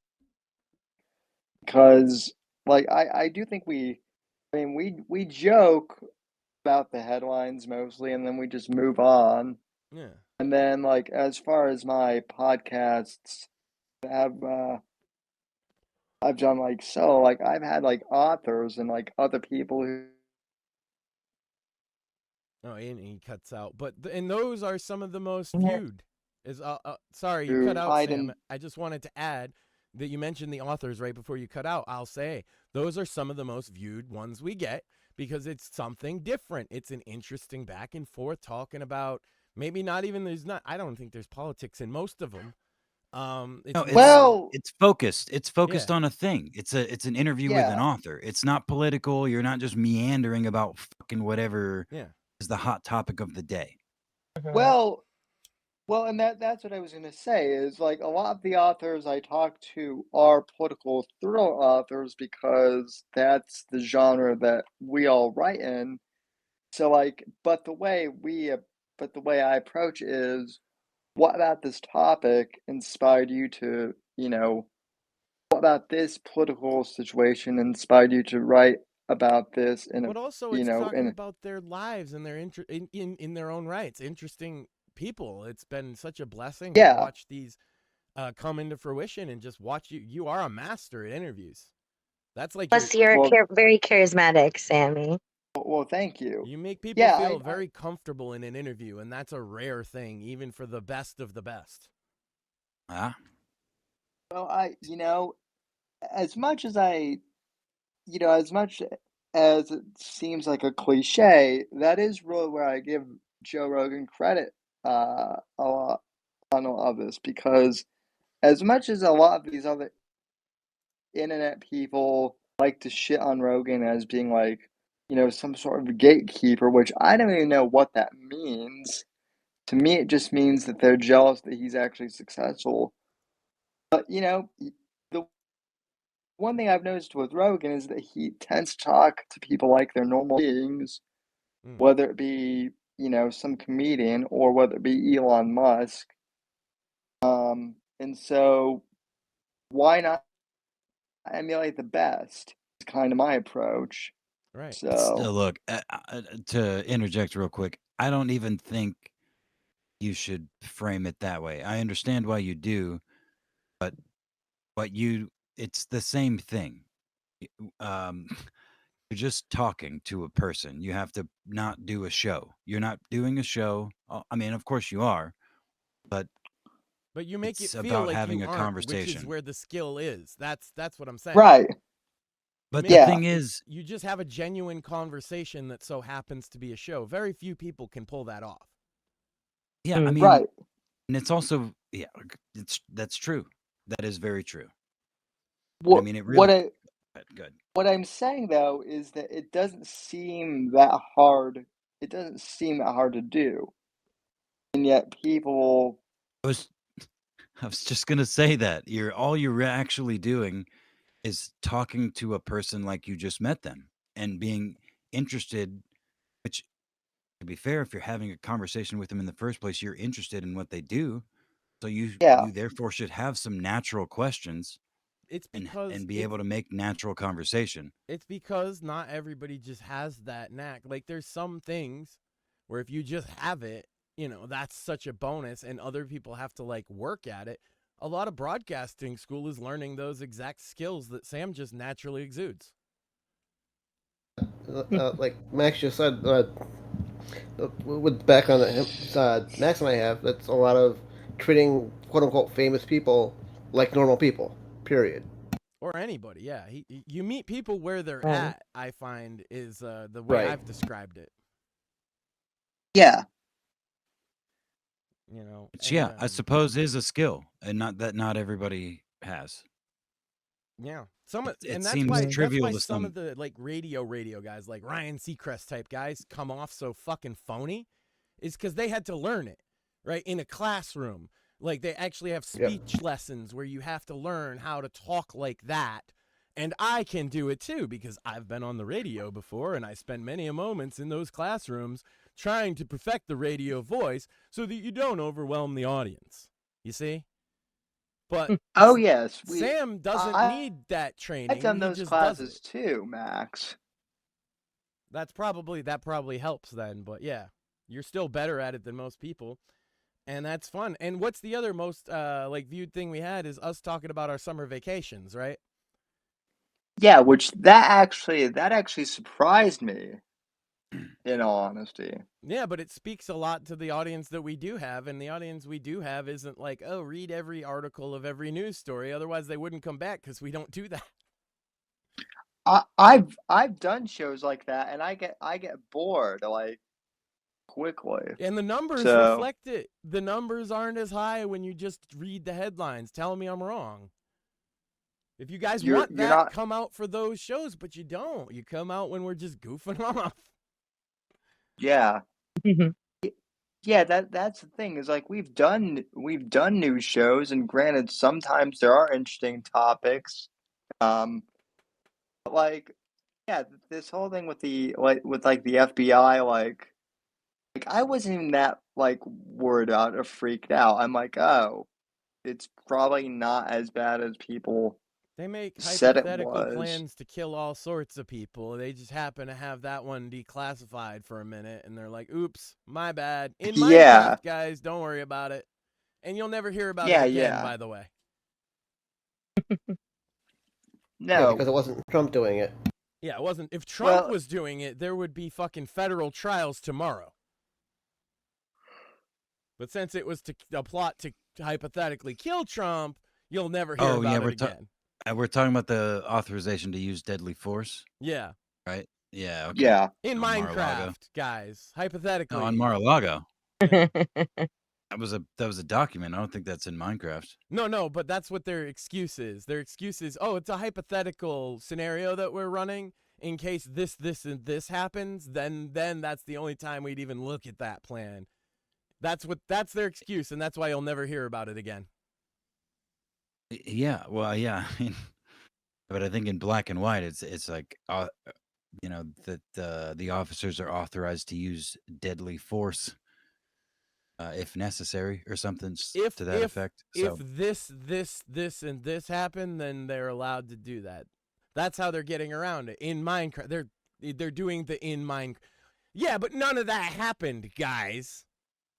because like I do think we joke about the headlines mostly, and then we just move on. Yeah. And then, like, as far as my podcasts have I've done like I've had like authors and like other people who. Oh, and he cuts out. But and those are some of the most viewed. Sorry, you cut out, I Sam. didn't. I just wanted to add that you mentioned the authors right before you cut out. I'll say those are some of the most viewed ones we get because it's something different. It's an interesting back and forth talking about maybe not even I don't think there's politics in most of them. No, Well, it's focused. It's focused Yeah. on a thing. It's an interview with an yeah. author. It's not political. You're not just meandering about fucking whatever Yeah. is the hot topic of the day. Well, and that's what I was gonna say is like a lot of the authors I talk to are political thriller authors because that's the genre that we all write in. So like, but the way I approach it is, what about this topic inspired you to, what about this political situation inspired you to write about this in a, But also, you it's know, talking in about their lives and their in their own rights. Interesting people. It's been such a blessing to yeah. watch these come into fruition and just watch you. You are a master at interviews. That's like Plus, you're Well, very charismatic, Sammy. well, thank you. you make people Yeah, feel very comfortable in an interview, and that's a rare thing, even for the best of the best. Ah, well, as much as as much as it seems like a cliche, that is really where I give Joe Rogan credit a lot on all of this because as much as a lot of these other internet people like to shit on Rogan as being like, some sort of gatekeeper, which I don't even know what that means. To me, it just means that they're jealous that he's actually successful. But, the one thing I've noticed with Rogan is that he tends to talk to people like they're normal beings, Mm. whether it be, some comedian or whether it be Elon Musk. And so why not emulate the best? It's kind of my approach. Right. So, look, to interject real quick, I don't even think you should frame it that way. I understand why you do, but it's the same thing. Um, you're just talking to a person. You have to not do a show. You're not doing a show. I mean, of course you are, but But you make it it's feel about like having you a aren't, which is conversation. where the skill is. That's what I'm saying. right. But the Make Yeah. thing is, you just have a genuine conversation that so happens to be a show. Very few people can pull that off. yeah, I mean, Right. and it's also, yeah, that's true. That is very true. I What mean, it what really I good. what I'm saying though is that it doesn't seem that hard. It doesn't seem that hard to do. And yet people I was I was just gonna say that all you're actually doing is talking to a person like you just met them and being interested. Which, to be fair, if you're having a conversation with them in the first place, you're interested in what they do. So yeah. you therefore should have some natural questions It's and because be able to make natural conversation. it's because not everybody just has that knack. Like there's some things where if you just have it, that's such a bonus and other people have to like work at it. A lot of broadcasting school is learning those exact skills that Sam just naturally exudes. Like Max just said, with background that Max and I have, that's a lot of treating quote unquote famous people like normal people. Period. Or anybody, yeah. You meet people where they're Right. at, I find is the way Right. I've described it. Yeah. Which, yeah, I And suppose is a skill, and not everybody has. yeah, It and seems that's trivial why to some some. of the like radio guys, like Ryan Seacrest type guys, come off so fucking phony, is because they had to learn it, right, in a classroom. Like they actually have speech lessons where you have to learn how to talk like that. And I can do it too because I've been on the radio before and I spent many a moments in those classrooms trying to perfect the radio voice so that you don't overwhelm the audience. You see? But Oh yes. Sam doesn't need that I've training. done He those just does it. classes too, Max. That probably helps then, but yeah, you're still better at it than most people. And that's fun. And what's the other most like viewed thing we had is us talking about our summer vacations, right? Yeah, which that actually surprised me, in all honesty. Yeah, but it speaks a lot to the audience that we do have, and the audience we do have isn't like, oh, read every article of every news story, otherwise they wouldn't come back because we don't do that. I've done shows like that, and I get bored like quickly. And the numbers So reflect it. The numbers aren't as high when you just read the headlines. Tell me I'm wrong. If you guys want that, come out for those shows, but you don't. You come out when we're just goofing off. yeah. Yeah, that's the thing, is like we've done news shows, and granted sometimes there are interesting topics. But like, yeah, this whole thing with the the FBI, like I wasn't even that like worried out or freaked out. I'm like, oh, it's probably not as bad as people They make said it hypothetical was. plans to kill all sorts of people. They just happen to have that one declassified for a minute, and they're like, oops, my bad. In Yeah. Minecraft, guys, don't worry about it. And you'll never hear about Yeah, it again, yeah. by the way. Yeah, No. because it wasn't Trump doing it. Yeah, it wasn't. If Trump was doing it, there would be fucking federal trials tomorrow. But since it was a plot to hypothetically kill Trump, you'll never hear about it again. We're talking about the authorization to use deadly force. Yeah. Right? Yeah. Okay. Yeah. In On Minecraft, Mar-a-Lago. guys, hypothetically. No, on Mar-a-Lago. That was a document. I don't think that's in Minecraft. No, but that's what their excuse is. Their excuse is, oh, it's a hypothetical scenario that we're running in case this, and this happens. Then that's the only time we'd even look at that plan. That's their excuse, and that's why you'll never hear about it again. Yeah, well, yeah, but I think in black and white, it's like, you know, that the officers are authorized to use deadly force if necessary, or something to that effect. So If this, and this happen, then they're allowed to do that. That's how they're getting around it. In Minecraft, they're doing the in Minecraft. Yeah, but none of that happened, guys.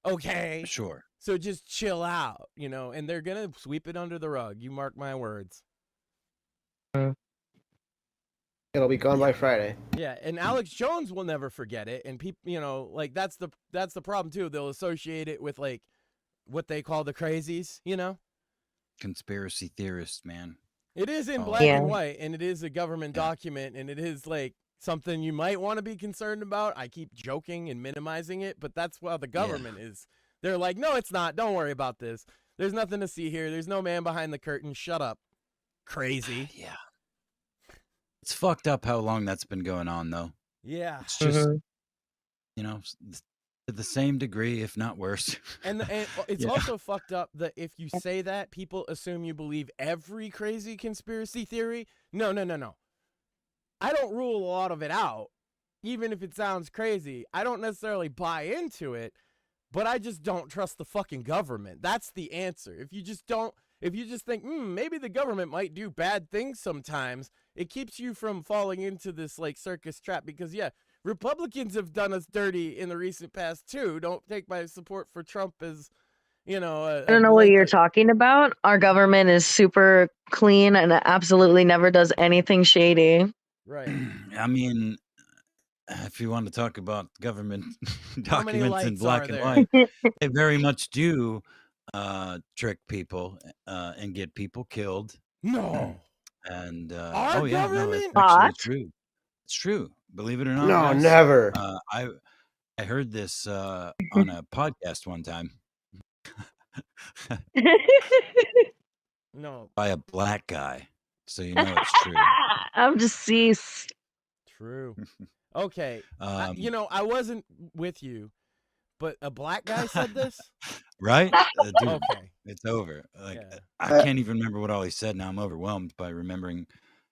Okay. Sure. So just chill out, you know, and they're going to sweep it under the rug. You mark my words. It'll be gone by Friday. Yeah, and Alex Jones will never forget it, and people, you know, like that's the problem too. They'll associate it with like what they call the crazies, you know? Conspiracy theorists, man. It is in black and white, and it is a government document, and it is like something you might want to be concerned about. I keep joking and minimizing it, but that's what the government is. They're like, no, it's not. Don't worry about this. There's nothing to see here. There's no man behind the curtain. Shut up. Crazy. Yeah. It's fucked up how long that's been going on, though. Yeah. It's just, you know, to the same degree, if not worse. And it's also fucked up that if you say that, people assume you believe every crazy conspiracy theory. No. I don't rule a lot of it out, even if it sounds crazy. I don't necessarily buy into it, but I just don't trust the fucking government. That's the answer. If you just think, maybe the government might do bad things sometimes, it keeps you from falling into this like circus trap because, Republicans have done us dirty in the recent past too. Don't take my support for Trump as, you know. I don't know what you're talking about. Our government is super clean and absolutely never does anything shady. Right. I mean, if you want to talk about government documents in black and white, they very much do trick people and get people killed. No. And our government? It's actually true. It's true. Believe it or not. No, guys. never. I heard this on a podcast one time. No. By a black guy. So you know it's true. I'm deceased. True. Okay. I wasn't with you, but a black guy said this? Right? Dude, okay. It's over. Like I can't even remember what all he said. Now I'm overwhelmed by remembering.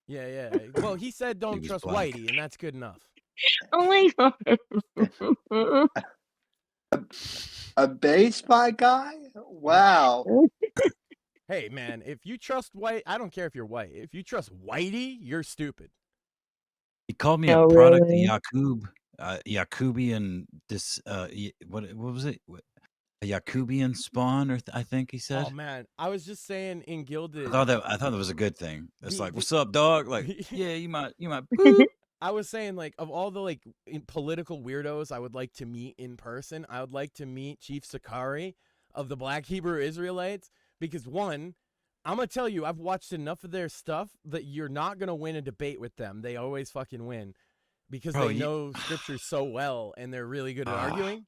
Yeah. Well, he said don't trust Whitey, and that's good enough. Oh my god. A baseball guy? Wow. Hey, man, if you trust white, I don't care if you're white. If you trust Whitey, you're stupid. He called me a product of Yakubian. This what was it? a Yakubian spawn, or I think he said. Oh man, I was just saying in Gilded. I thought that was a good thing. It's like, what's up, dog? Like, yeah, you might boop. I was saying, like, of all the like political weirdos I would like to meet in person, I would like to meet Chief Sakari of the Black Hebrew Israelites, because one, I'm gonna tell you, I've watched enough of their stuff that you're not gonna win a debate with them. They always fucking win because they know scripture so well and they're really good at arguing.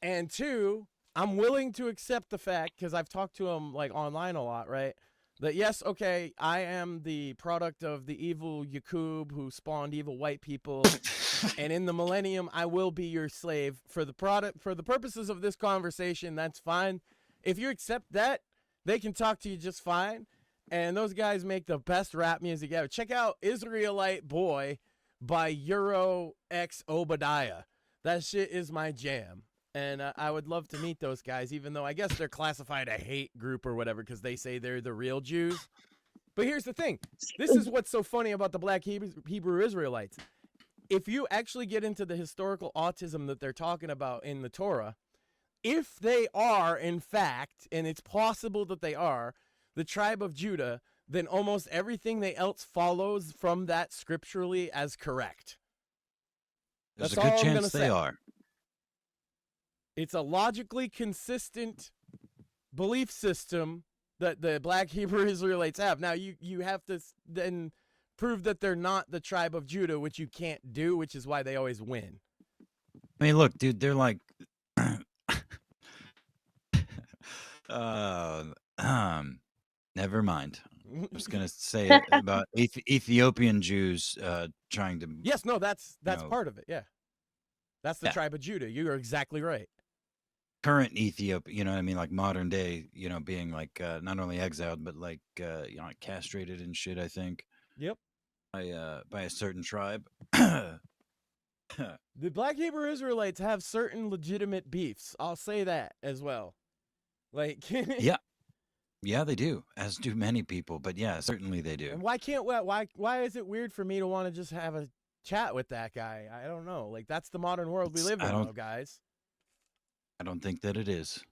And two, I'm willing to accept the fact, because I've talked to them like online a lot, right? That yes, okay, I am the product of the evil Yakub who spawned evil white people, and in the millennium I will be your slave. For the purposes of this conversation, that's fine. If you accept that, they can talk to you just fine. And those guys make the best rap music ever. Check out Israelite Boy by Euro X Obadiah. That shit is my jam. And I would love to meet those guys, even though I guess they're classified a hate group or whatever because they say they're the real Jews. But here's the thing. This is what's so funny about the Black Hebrew Israelites. If you actually get into the historical autism that they're talking about in the Torah, if they are, in fact, and it's possible that they are, the tribe of Judah, then almost everything else follows from that scripturally as correct. There's a good chance they are. It's a logically consistent belief system that the Black Hebrew Israelites have. Now, you have to then prove that they're not the tribe of Judah, which you can't do, which is why they always win. I mean, look, dude, they're like... never mind. I was going to say it about Ethiopian Jews trying to... Yes, no, that's part of it, yeah. That's the tribe of Judah. You are exactly right. Current Ethiopia, you know what I mean? Like modern day, you know, being like not only exiled, but like, you know, like castrated and shit, I think. Yep. By a certain tribe. The Black Hebrew Israelites have certain legitimate beefs. I'll say that as well. Like, yeah, they do, as do many people. But yeah, certainly they do. And why is it weird for me to want to just have a chat with that guy? I don't know. Like, that's the modern world we live in, though, guys. I don't think that it is.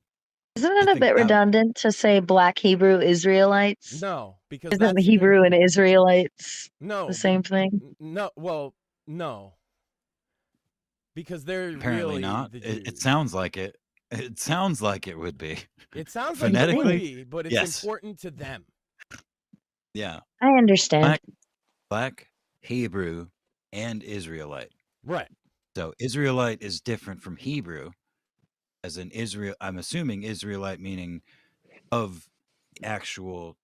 Isn't it a bit redundant to say Black Hebrew Israelites? No, because isn't Hebrew and Israelites the same thing? No, well, no, because they're apparently really not. It sounds like it. It sounds like it would be. It sounds like it would be, but it's important to them. Yeah, I understand. Black Hebrew and Israelite. Right. So Israelite is different from Hebrew. As an Israel, I'm assuming Israelite meaning of actual,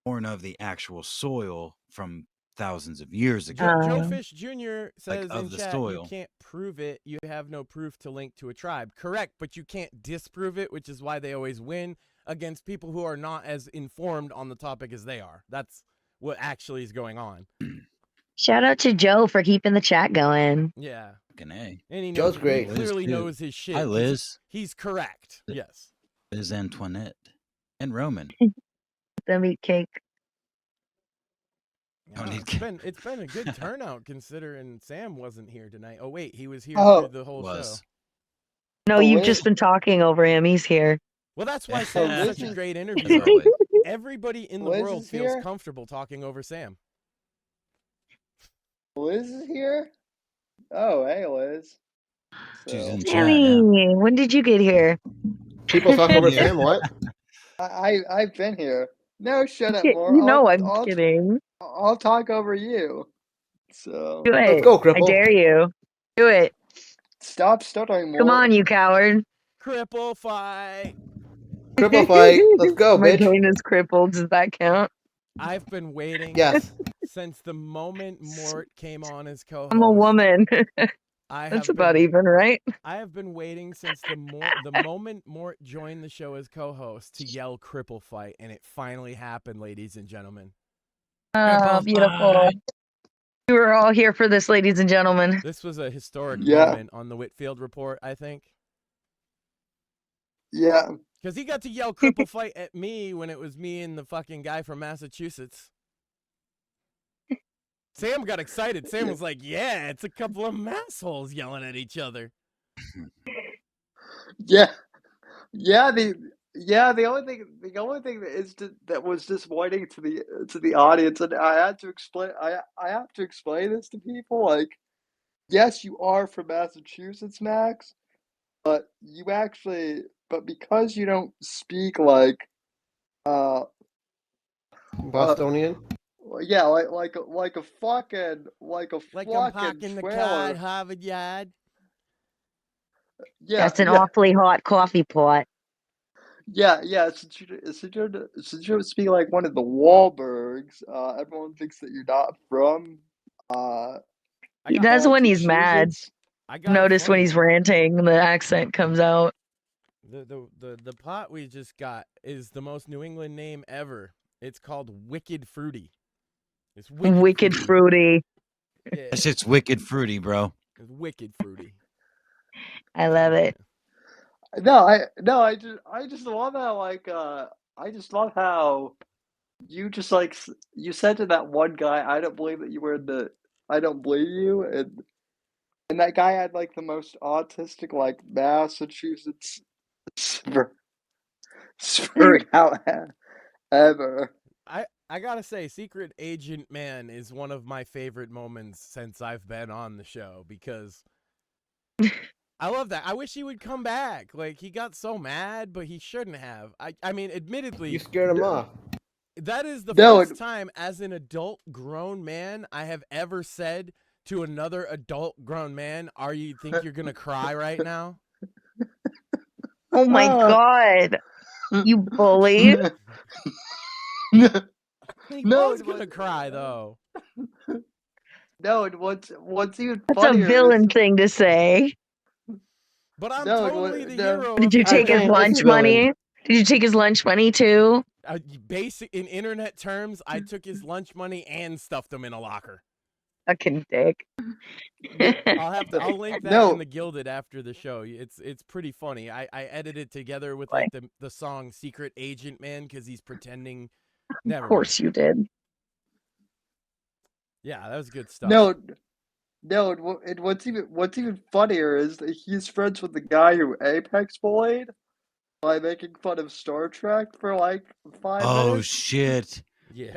born of the actual soil from thousands of years ago. Joe Fish Jr. says in chat, you can't prove it. You have no proof to link to a tribe. Correct, but you can't disprove it, which is why they always win against people who are not as informed on the topic as they are. That's what actually is going on. Shout out to Joe for keeping the chat going. Yeah. And Joe's great. He clearly knows his shit. Hi, Liz. He's correct. Yes. Liz Antoinette and Roman. The meat cake. It's been a good turnout considering Sam wasn't here tonight. Oh wait, he was here through the whole show. No, you've just been talking over him. He's here. Well, that's why Sam's such a great interview. Everybody in the world feels comfortable talking over Sam. Liz is here? Oh, hey, Liz. She's in Sammy, when did you get here? People talk over Sam, what? I've been here. No, shut up, Mort. I'm kidding. I'll talk over you. So do it. Let's go, Cripple. I dare you. Do it. Stop stuttering, Mort. Come on, you coward. Cripple fight. Cripple fight. Let's go, My bitch. brain is crippled. Does that count? I've been waiting since the moment Mort came on as co-host. I'm a woman. That's about even, right? I have been waiting since the moment Mort joined the show as co-host to yell cripple fight, and it finally happened, ladies and gentlemen. Oh, beautiful. We were all here for this, ladies and gentlemen. This was a historic moment on the Whitfield Report, I think. Yeah. Because he got to yell cripple fight at me when it was me and the fucking guy from Massachusetts. Sam got excited. Sam was like, yeah, it's a couple of massholes yelling at each other. Yeah. the only thing that was disappointing to the audience, and I had to explain. I have to explain this to people. Like, yes, you are from Massachusetts, Max, but because you don't speak like uh Bostonian. yeah, like a fucking Like I'm parking the car at trailer. Harvard Yard. Yeah, That's an yeah. awfully hot coffee pot. Yeah. Since you speak like one of the Wahlbergs, everyone thinks that you're not from He does when he's mad. Massachusetts. I got a Notice when funny he's one. ranting, the accent comes out. The pot we just got is the most New England name ever. It's called Wicked Fruity. It's Wicked fruity. Yeah, That shit's wicked fruity, bro. it's wicked fruity. I love it. I just love how I just love how you just you said to that one guy, I don't believe that you were in the I don't believe you, and that guy had like the most autistic like Massachusetts spurring out ever. I gotta say, Secret Agent Man is one of my favorite moments since I've been on the show because I love that. I wish he would come back. Like, he got so mad, but he shouldn't have. I mean, admittedly, You scared him off. that is the No, first time as an adult grown man I have ever said to another adult grown man, "Are you think you're gonna cry right now?" Oh my god. You bully. He No, was gonna cry though. No, and what's even That's a funnier villain is thing to say. But I'm no, totally the no. hero Did of you the take his Arcane is lunch the villain. money? Did you take his lunch money too? Basic in internet terms, I took his lunch money and stuffed him in a locker. Fucking dick. I'll link that No. in the Gilded after the show. It's pretty funny. I edited it together with like the song Secret Agent Man because he's pretending. Never Of course you did. Yeah, that was good stuff. No, and what's even funnier is that he's friends with the guy who Apex bullied by making fun of Star Trek for like 5 Oh minutes. shit! Yeah.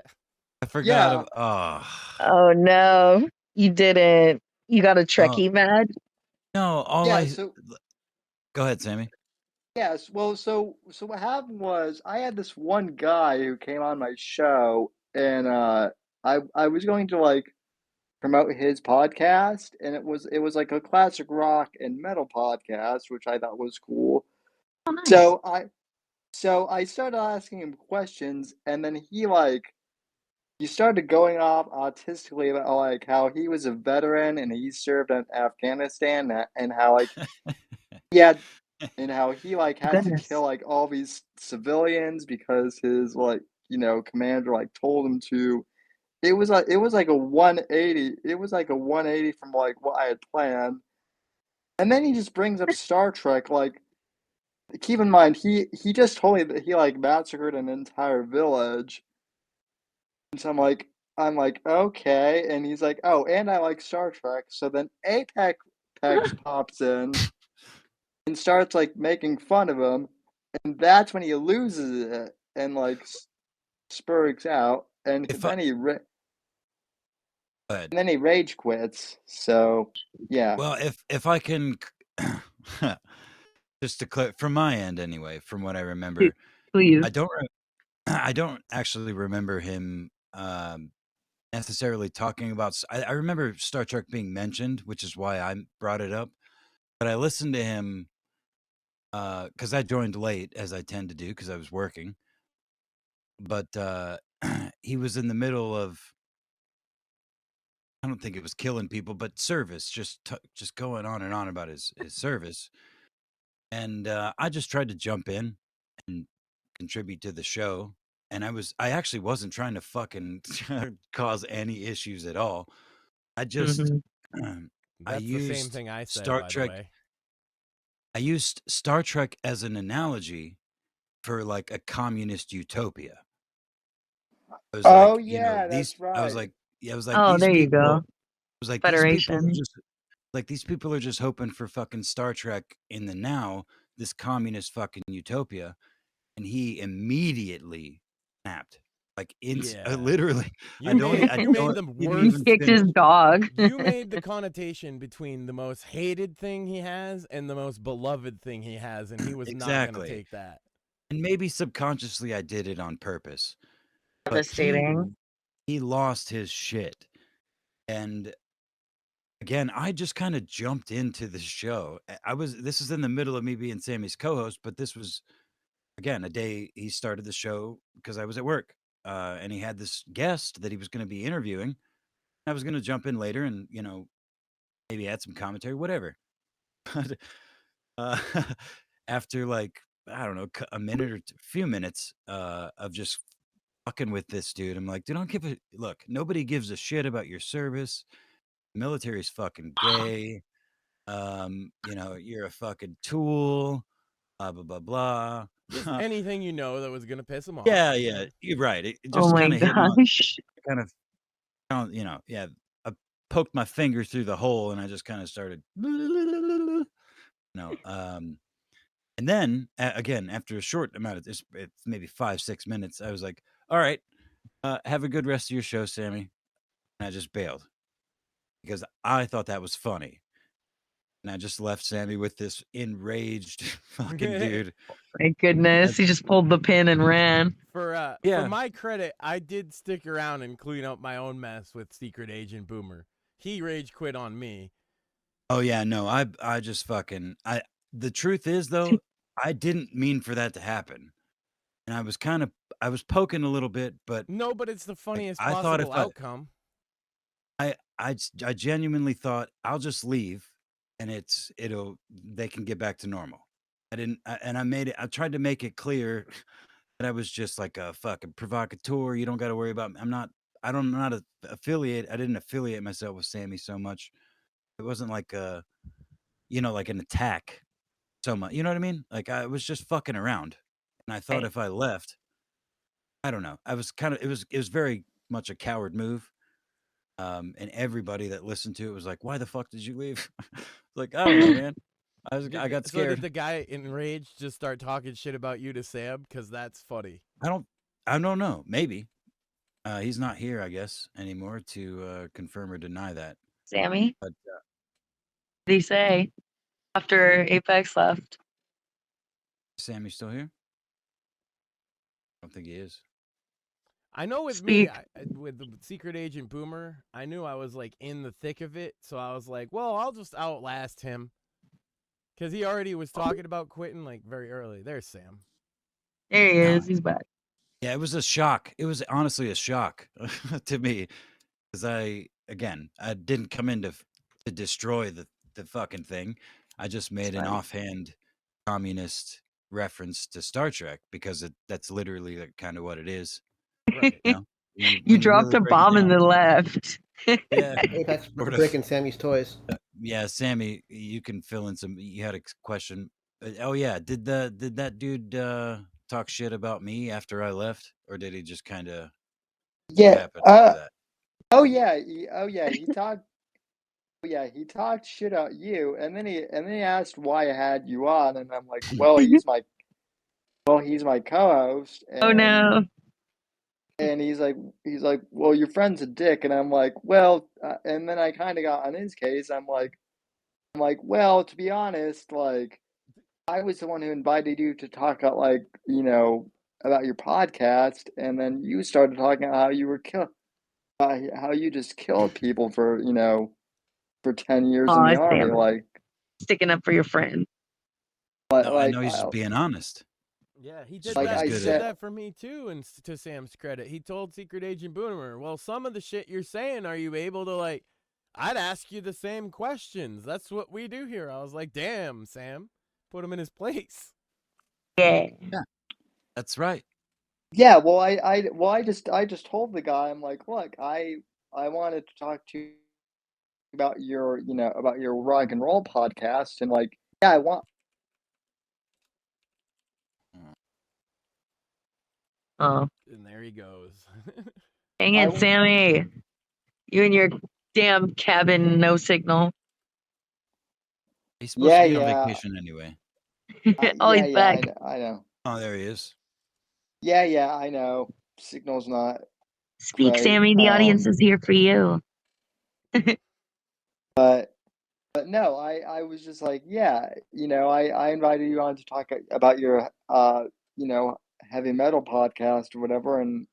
I forgot. Yeah. Oh no, you didn't. You got a Trekkie mad? No, go ahead, Sammy. Yes, well, so what happened was I had this one guy who came on my show, and I was going to like promote his podcast, and it was like a classic rock and metal podcast, which I thought was cool. Oh, nice. So I started asking him questions, and then he started going off autistically about like how he was a veteran and he served in Afghanistan, and how like and how he like had to kill like all these civilians because his commander like told him to. It was like a 180. It was like a 180 from like what I had planned. And then he just brings up Star Trek. Like, keep in mind, he just told me that he like massacred an entire village. And so I'm like, okay. And he's like, oh, and I like Star Trek. So then Apex pops in and starts like making fun of him, and that's when he loses it and like spurgs out, and then he rage quits. So yeah. Well, if I can, just to clear from my end anyway, from what I remember, Please. I don't actually remember him necessarily talking about. I remember Star Trek being mentioned, which is why I brought it up. But I listened to him because I joined late, as I tend to do, because I was working. But he was in the middle of, I don't think it was killing people, but service, just going on and on about his service. And I just tried to jump in and contribute to the show. And I actually wasn't trying to fucking cause any issues at all. I just, I That's the used same thing I said, Star by Trek. the way. I used Star Trek as an analogy for like a communist utopia. I was Oh like, yeah, these. that's right. I was like, Oh, these there you people. go. I was like, Federation. these people are just hoping for fucking Star Trek in the now this communist fucking utopia, and he immediately snapped. Like literally. You made the worst. He kicked his dog. You made the connotation between the most hated thing he has and the most beloved thing he has, and he was not going to take that. And maybe subconsciously I did it on purpose. Devastating. He lost his shit. And again, I just kind of jumped into the show. This is in the middle of me being Sammy's co-host, but this was, again, a day he started the show because I was at work. And he had this guest that he was going to be interviewing. I was going to jump in later and, maybe add some commentary, whatever. But after like, I don't know, a minute or few minutes of just fucking with this dude, I'm like, dude, I don't give a look. Nobody gives a shit about your service. Military's fucking gay. You're a fucking tool. Blah blah blah blah. Just anything that was gonna piss him off. Yeah, you're right. It just kind of hit kind of, I poked my finger through the hole and I just kind of started, and then again, after a short amount of this, it's maybe 5-6 minutes, I was like, all right, have a good rest of your show, Sammy. And I just bailed because I thought that was funny. And I just left Sammy with this enraged fucking dude. Thank goodness. He just pulled the pin and ran. For my credit, I did stick around and clean up my own mess with Secret Agent Boomer. He rage quit on me. Oh, yeah, no, I just fucking... The truth is, though, I didn't mean for that to happen. And I was poking a little bit, but... No, but it's the funniest possible outcome. I genuinely thought, I'll just leave. And they can get back to normal. I tried to make it clear that I was just like a fucking provocateur. You don't got to worry about me. I'm not an affiliate. I didn't affiliate myself with Sammy so much. It wasn't like like an attack so much. You know what I mean? Like I was just fucking around. And I thought if I left, I don't know. I was it was very much a coward move. And everybody that listened to it was like, why the fuck did you leave? Like, I don't know, man. I got scared. So did the guy enraged just start talking shit about you to Sam? Because that's funny. I don't know. Maybe. He's not here, I guess, anymore to confirm or deny that. Sammy? But, what did he say after Apex left? Sammy's still here? I don't think he is. I know with me, with the Secret Agent Boomer, I knew I was like in the thick of it. So I was like, well, I'll just outlast him. Because he already was talking about quitting like very early. There's Sam. There he is. He's back. Yeah, it was a shock. It was honestly a shock to me. Because I didn't come in to destroy the fucking thing. I just made an offhand communist reference to Star Trek because that's literally kind of what it is. Right, you dropped a bomb and then left. Yeah, Apex breaking Sammy's toys. Yeah, Sammy, you can fill in some. You had a question. Oh yeah, did that dude talk shit about me after I left, or did he just kind of? Yeah. He talked. He talked shit about you, and then he asked why I had you on, and I'm like, well, he's my co-host. And, oh no. And he's like, well, your friend's a dick, and I'm like, well, and then I kind of got on his case. I'm like, well, to be honest, like, I was the one who invited you to talk about, like, about your podcast, and then you started talking about how you were how you just killed people for 10 years in the army, like sticking up for your friend. But no, I know he's just being honest. Yeah, he did that. He did that for me too, and to Sam's credit, he told Secret Agent Boomer, well, some of the shit you're saying, are you able to, like, I'd ask you the same questions. That's what we do here. I was like, damn, Sam, put him in his place. Yeah, that's right. Yeah, well, I just told the guy, I'm like, look, I wanted to talk to you about your rock and roll podcast, and like, yeah, I want. Oh. And there he goes. Dang it, Sammy. You and your damn cabin, no signal. He's supposed to be on vacation anyway. Oh, yeah, he's yeah, back. I know. Oh, there he is. Yeah, I know. Signal's not Speak, great. Sammy. The audience is here for you. But no, I was just like, yeah, I invited you on to talk about your heavy metal podcast or whatever, and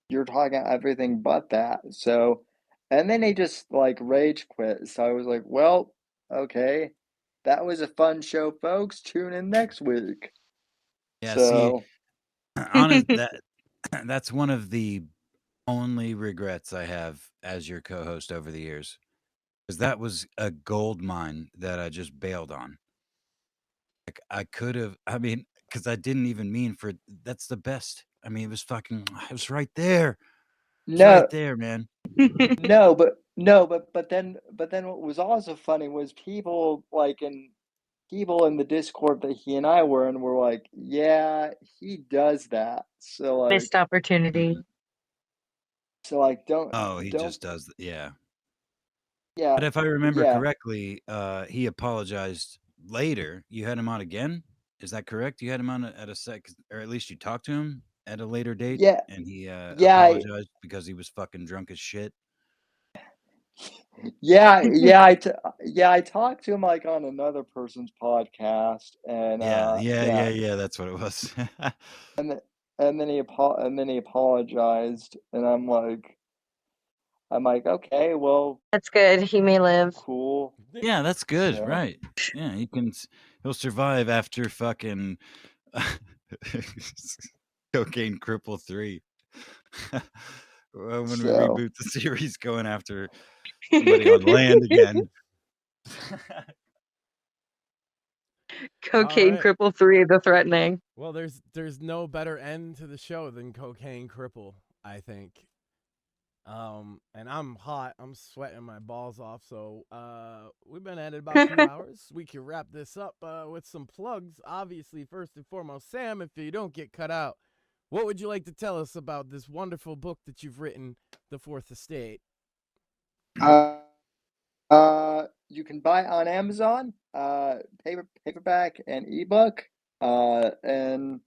you're talking everything but that. So, and then they just like rage quit. So I was like, well, okay, that was a fun show, folks. Tune in next week. Yeah, see, So, honest that's one of the only regrets I have as your co-host over the years, because that was a gold mine that I just bailed on. Like I could have, I mean, because I didn't even mean for that's the best. I mean, it was right there. It was no, right there, man. but then what was also funny was people in the Discord that he and I were in were like, yeah, he does that. So Missed opportunity. don't Oh, he don't just does, yeah. yeah But if I remember yeah correctly, he apologized later. You had him on again? Is that correct? You had him on at a sec, or at least you talked to him at a later date, yeah and he yeah apologized because he was fucking drunk as shit. I talked to him like on another person's podcast, and Yeah. That's what it was. and then and then he apologized, and I'm like, okay, well, That's good. He may live. cool. Yeah, that's good, So right? Yeah, he'll survive after fucking Cocaine Cripple 3. When we so reboot the series, going after somebody on land again. Cocaine right. Cripple 3, the threatening. Well, there's no better end to the show than Cocaine Cripple, I think. And I'm hot. I'm sweating my balls off. So, we've been at it about 2 hours. We can wrap this up with some plugs. Obviously, first and foremost, Sam, if you don't get cut out, what would you like to tell us about this wonderful book that you've written, The Fourth Estate? you can buy it on Amazon, paperback and ebook, and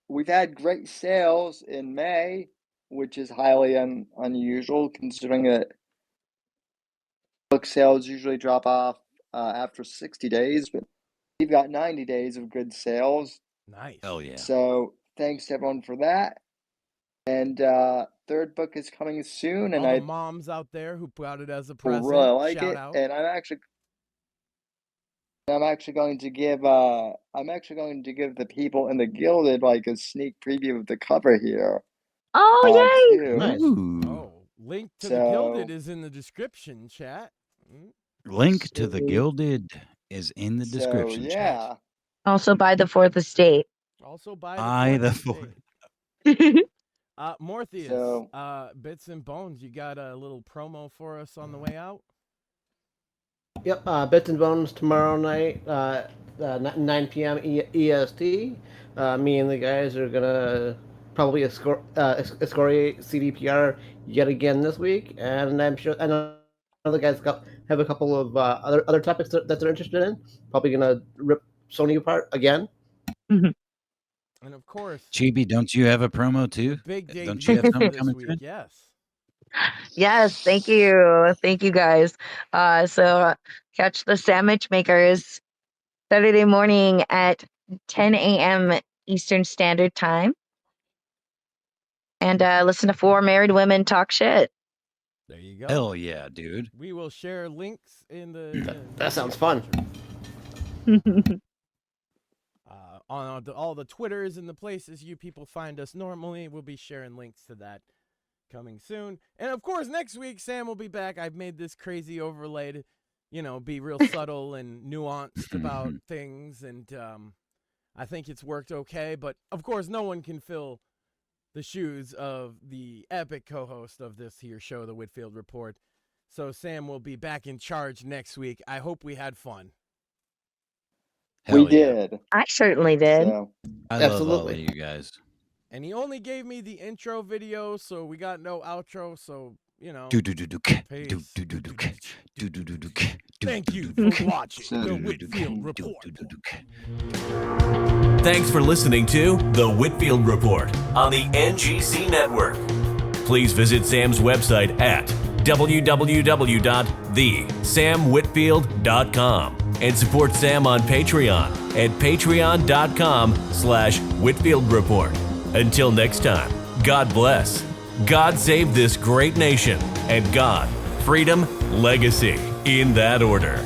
we've had great sales in May, which is highly unusual considering that book sales usually drop off after 60 days, but we've got 90 days of good sales. Nice. Hell yeah. So thanks everyone for that. And third book is coming soon, and All the I moms out there who got it as a really present, like shout it. out. And I'm actually going to give the people in the Gilded like a sneak preview of the cover here. Oh, yay! Too. Nice. Oh, link to the Gilded is in the description, chat. Link to the Gilded is in the description, So chat. yeah. Also buy the Fourth Estate. Also buy the Fourth Estate. Mortheous, So Bits and Bones, you got a little promo for us on the way out? Yep, Bits and Bones tomorrow night, 9 p.m. EST. Me and the guys are gonna probably excoriate CDPR yet again this week, and I'm sure I know the guys have a couple of other topics that they're interested in. Probably gonna rip Sony apart again. And of course, Chibi, don't you have a promo too? big debut Don't you have something this coming week? soon? Yes. Yes, thank you guys. So catch the Sandwich Makers Saturday morning at 10 a.m. Eastern Standard Time, and listen to 4 married women talk shit. There you go. Hell yeah, dude. We will share links in the. That sounds fun. On all the Twitters and the places you people find us normally, we'll be sharing links to that coming soon. And of course, next week, Sam will be back. I've made this crazy overlay to, be real subtle and nuanced about things. And I think it's worked okay. But of course, no one can fill the shoes of the epic co-host of this here show, The Whitfield Report. So Sam will be back in charge next week. I hope we had fun. We did. I certainly did. So. I love all of you guys. And he only gave me the intro video, so we got no outro. So you know, Thank thank you for watching the Whitfield Report. Thanks for listening to The Whitfield Report on the NGC Network. Please visit Sam's website at www.thesamwhitfield.com and support Sam on Patreon at patreon.com/Whitfield Report. Until next time, God bless, God save this great nation, and God, freedom, legacy, in that order.